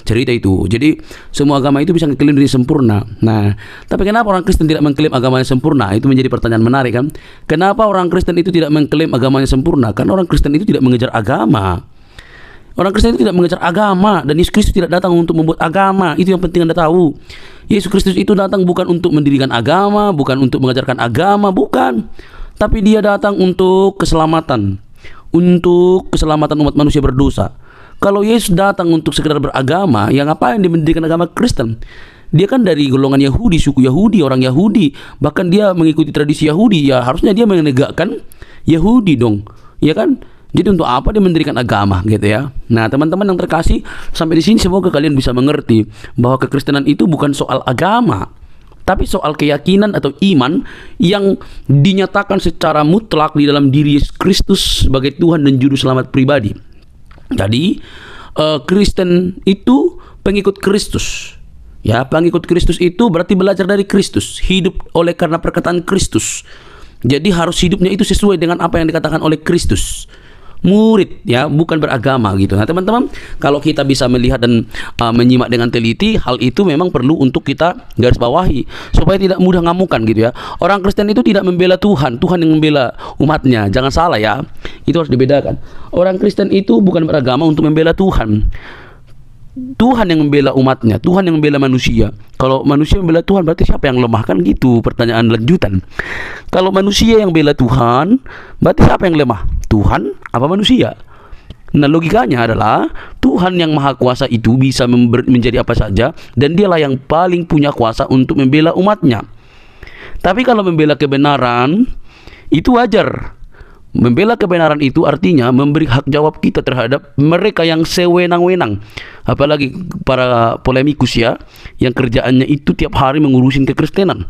cerita itu. Jadi semua agama itu bisa mengklaim diri sempurna. Nah, tapi kenapa orang Kristen tidak mengklaim agamanya sempurna? Itu menjadi pertanyaan menarik kan? Kenapa orang Kristen itu tidak mengklaim agamanya sempurna? Karena orang Kristen itu tidak mengejar agama. Orang Kristen itu tidak mengejar agama, dan Yesus Kristus tidak datang untuk membuat agama. Itu yang penting Anda tahu. Yesus Kristus itu datang bukan untuk mendirikan agama, bukan untuk mengajarkan agama, bukan. Tapi dia datang untuk keselamatan umat manusia berdosa. Kalau Yesus datang untuk sekedar beragama, yang ngapain dia mendirikan agama Kristen? Dia kan dari golongan Yahudi, suku Yahudi, orang Yahudi, bahkan dia mengikuti tradisi Yahudi. Ya harusnya dia menegakkan Yahudi dong, ya kan? Jadi untuk apa dia mendirikan agama gitu ya? Nah teman-teman yang terkasih, sampai di sini semoga kalian bisa mengerti bahwa kekristenan itu bukan soal agama, tapi soal keyakinan atau iman yang dinyatakan secara mutlak di dalam diri Yesus Kristus sebagai Tuhan dan Juru Selamat pribadi. Jadi Kristen itu pengikut Kristus. Ya, pengikut Kristus itu berarti belajar dari Kristus, hidup oleh karena perkataan Kristus. Jadi harus hidupnya itu sesuai dengan apa yang dikatakan oleh Kristus. Murid ya, bukan beragama gitu. Nah teman-teman, kalau kita bisa melihat dan menyimak dengan teliti, hal itu memang perlu untuk kita garis bawahi supaya tidak mudah ngamukan gitu ya. Orang Kristen itu tidak membela Tuhan, Tuhan yang membela umatnya. Jangan salah ya, itu harus dibedakan. Orang Kristen itu bukan beragama untuk membela Tuhan. Tuhan yang membela umatnya, Tuhan yang membela manusia. Kalau manusia membela Tuhan, berarti siapa yang lemah? Kan gitu pertanyaan lanjutan. Kalau manusia yang bela Tuhan, berarti siapa yang lemah? Tuhan apa manusia? Nah logikanya adalah Tuhan yang maha kuasa itu bisa menjadi apa saja, dan dialah yang paling punya kuasa untuk membela umatnya. Tapi kalau membela kebenaran, itu wajar. Membela kebenaran itu artinya memberi hak jawab kita terhadap mereka yang sewenang-wenang. Apalagi para polemikus ya, yang kerjaannya itu tiap hari mengurusin kekristenan.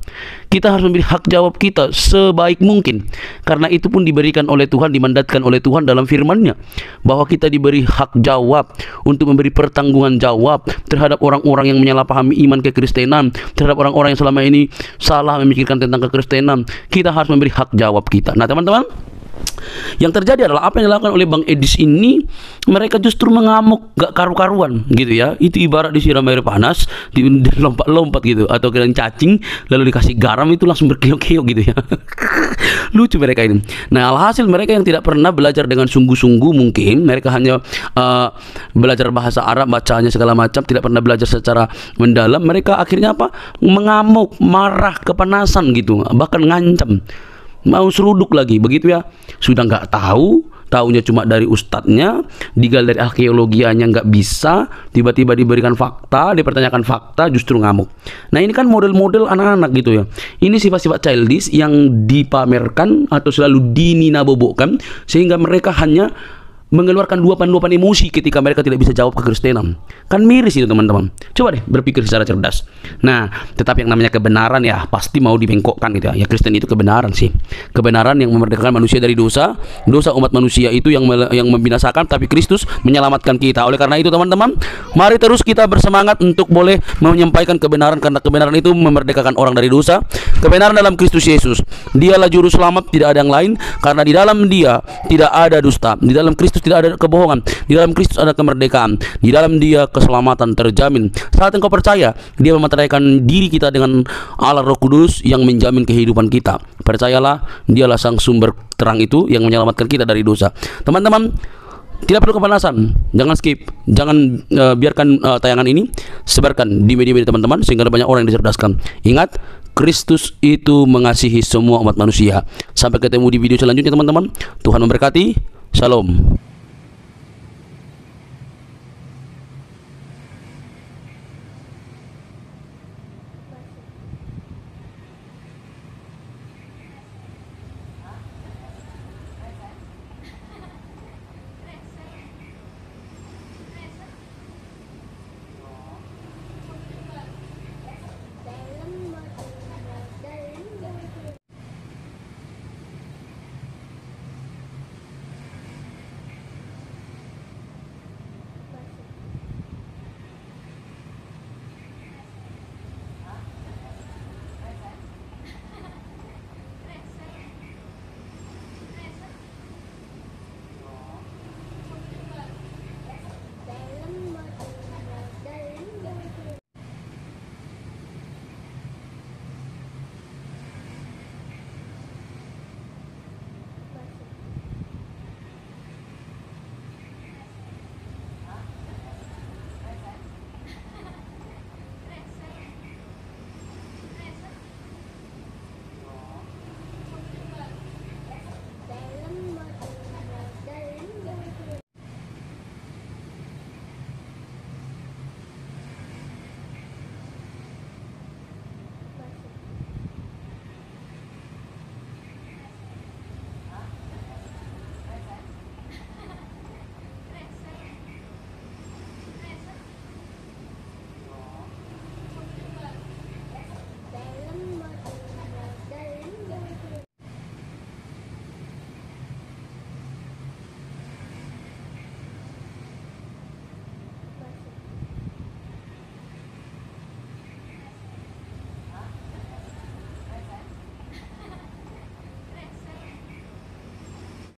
Kita harus memberi hak jawab kita sebaik mungkin. Karena itu pun diberikan oleh Tuhan, dimandatkan oleh Tuhan dalam firman-Nya, bahwa kita diberi hak jawab untuk memberi pertanggungan jawab terhadap orang-orang yang menyalahpahami iman kekristenan, terhadap orang-orang yang selama ini salah memikirkan tentang kekristenan. Kita harus memberi hak jawab kita. Nah teman-teman, yang terjadi adalah apa yang dilakukan oleh Bang Edis ini, mereka justru mengamuk gak karu-karuan gitu ya. Itu ibarat disiram air panas, lompat-lompat gitu, atau kalian cacing lalu dikasih garam itu langsung berkeok-keok gitu ya. Lucu mereka ini. Nah alhasil mereka yang tidak pernah belajar dengan sungguh-sungguh, mungkin mereka hanya belajar bahasa Arab, bacanya segala macam, tidak pernah belajar secara mendalam. Mereka akhirnya apa? Mengamuk, marah, kepanasan gitu, bahkan ngancam, mau seruduk lagi begitu ya. Sudah nggak tahu, taunya cuma dari ustadznya, digali dari arkeologianya nggak bisa, tiba-tiba diberikan fakta, dipertanyakan fakta, justru ngamuk. Nah ini kan model-model anak-anak gitu ya. Ini sifat-sifat childish yang dipamerkan atau selalu dininabobokkan, sehingga mereka hanya mengeluarkan luapan-luapan emosi ketika mereka tidak bisa jawab kekristenan. Kan miris itu teman-teman. Coba deh berpikir secara cerdas. Nah, tetapi yang namanya kebenaran ya pasti mau dibengkokkan gitu ya. Ya Kristen itu kebenaran sih. Kebenaran yang memerdekakan manusia dari dosa. Dosa umat manusia itu yang membinasakan, tapi Kristus menyelamatkan kita. Oleh karena itu teman-teman, mari terus kita bersemangat untuk boleh menyampaikan kebenaran, karena kebenaran itu memerdekakan orang dari dosa. Kebenaran dalam Kristus Yesus. Dialah juru selamat, tidak ada yang lain, karena di dalam Dia tidak ada dusta. Di dalam Kristus tidak ada kebohongan. Di dalam Kristus ada kemerdekaan. Di dalam Dia keselamatan terjamin. Saat engkau percaya, Dia memateraikan diri kita dengan Allah Roh Kudus yang menjamin kehidupan kita. Percayalah, Dialah sang sumber terang itu yang menyelamatkan kita dari dosa. Teman-teman, tidak perlu kepanasan, jangan skip, jangan biarkan tayangan ini, sebarkan di media-media teman-teman sehingga ada banyak orang yang dicerdaskan. Ingat, Kristus itu mengasihi semua umat manusia. Sampai ketemu di video selanjutnya teman-teman. Tuhan memberkati. Shalom.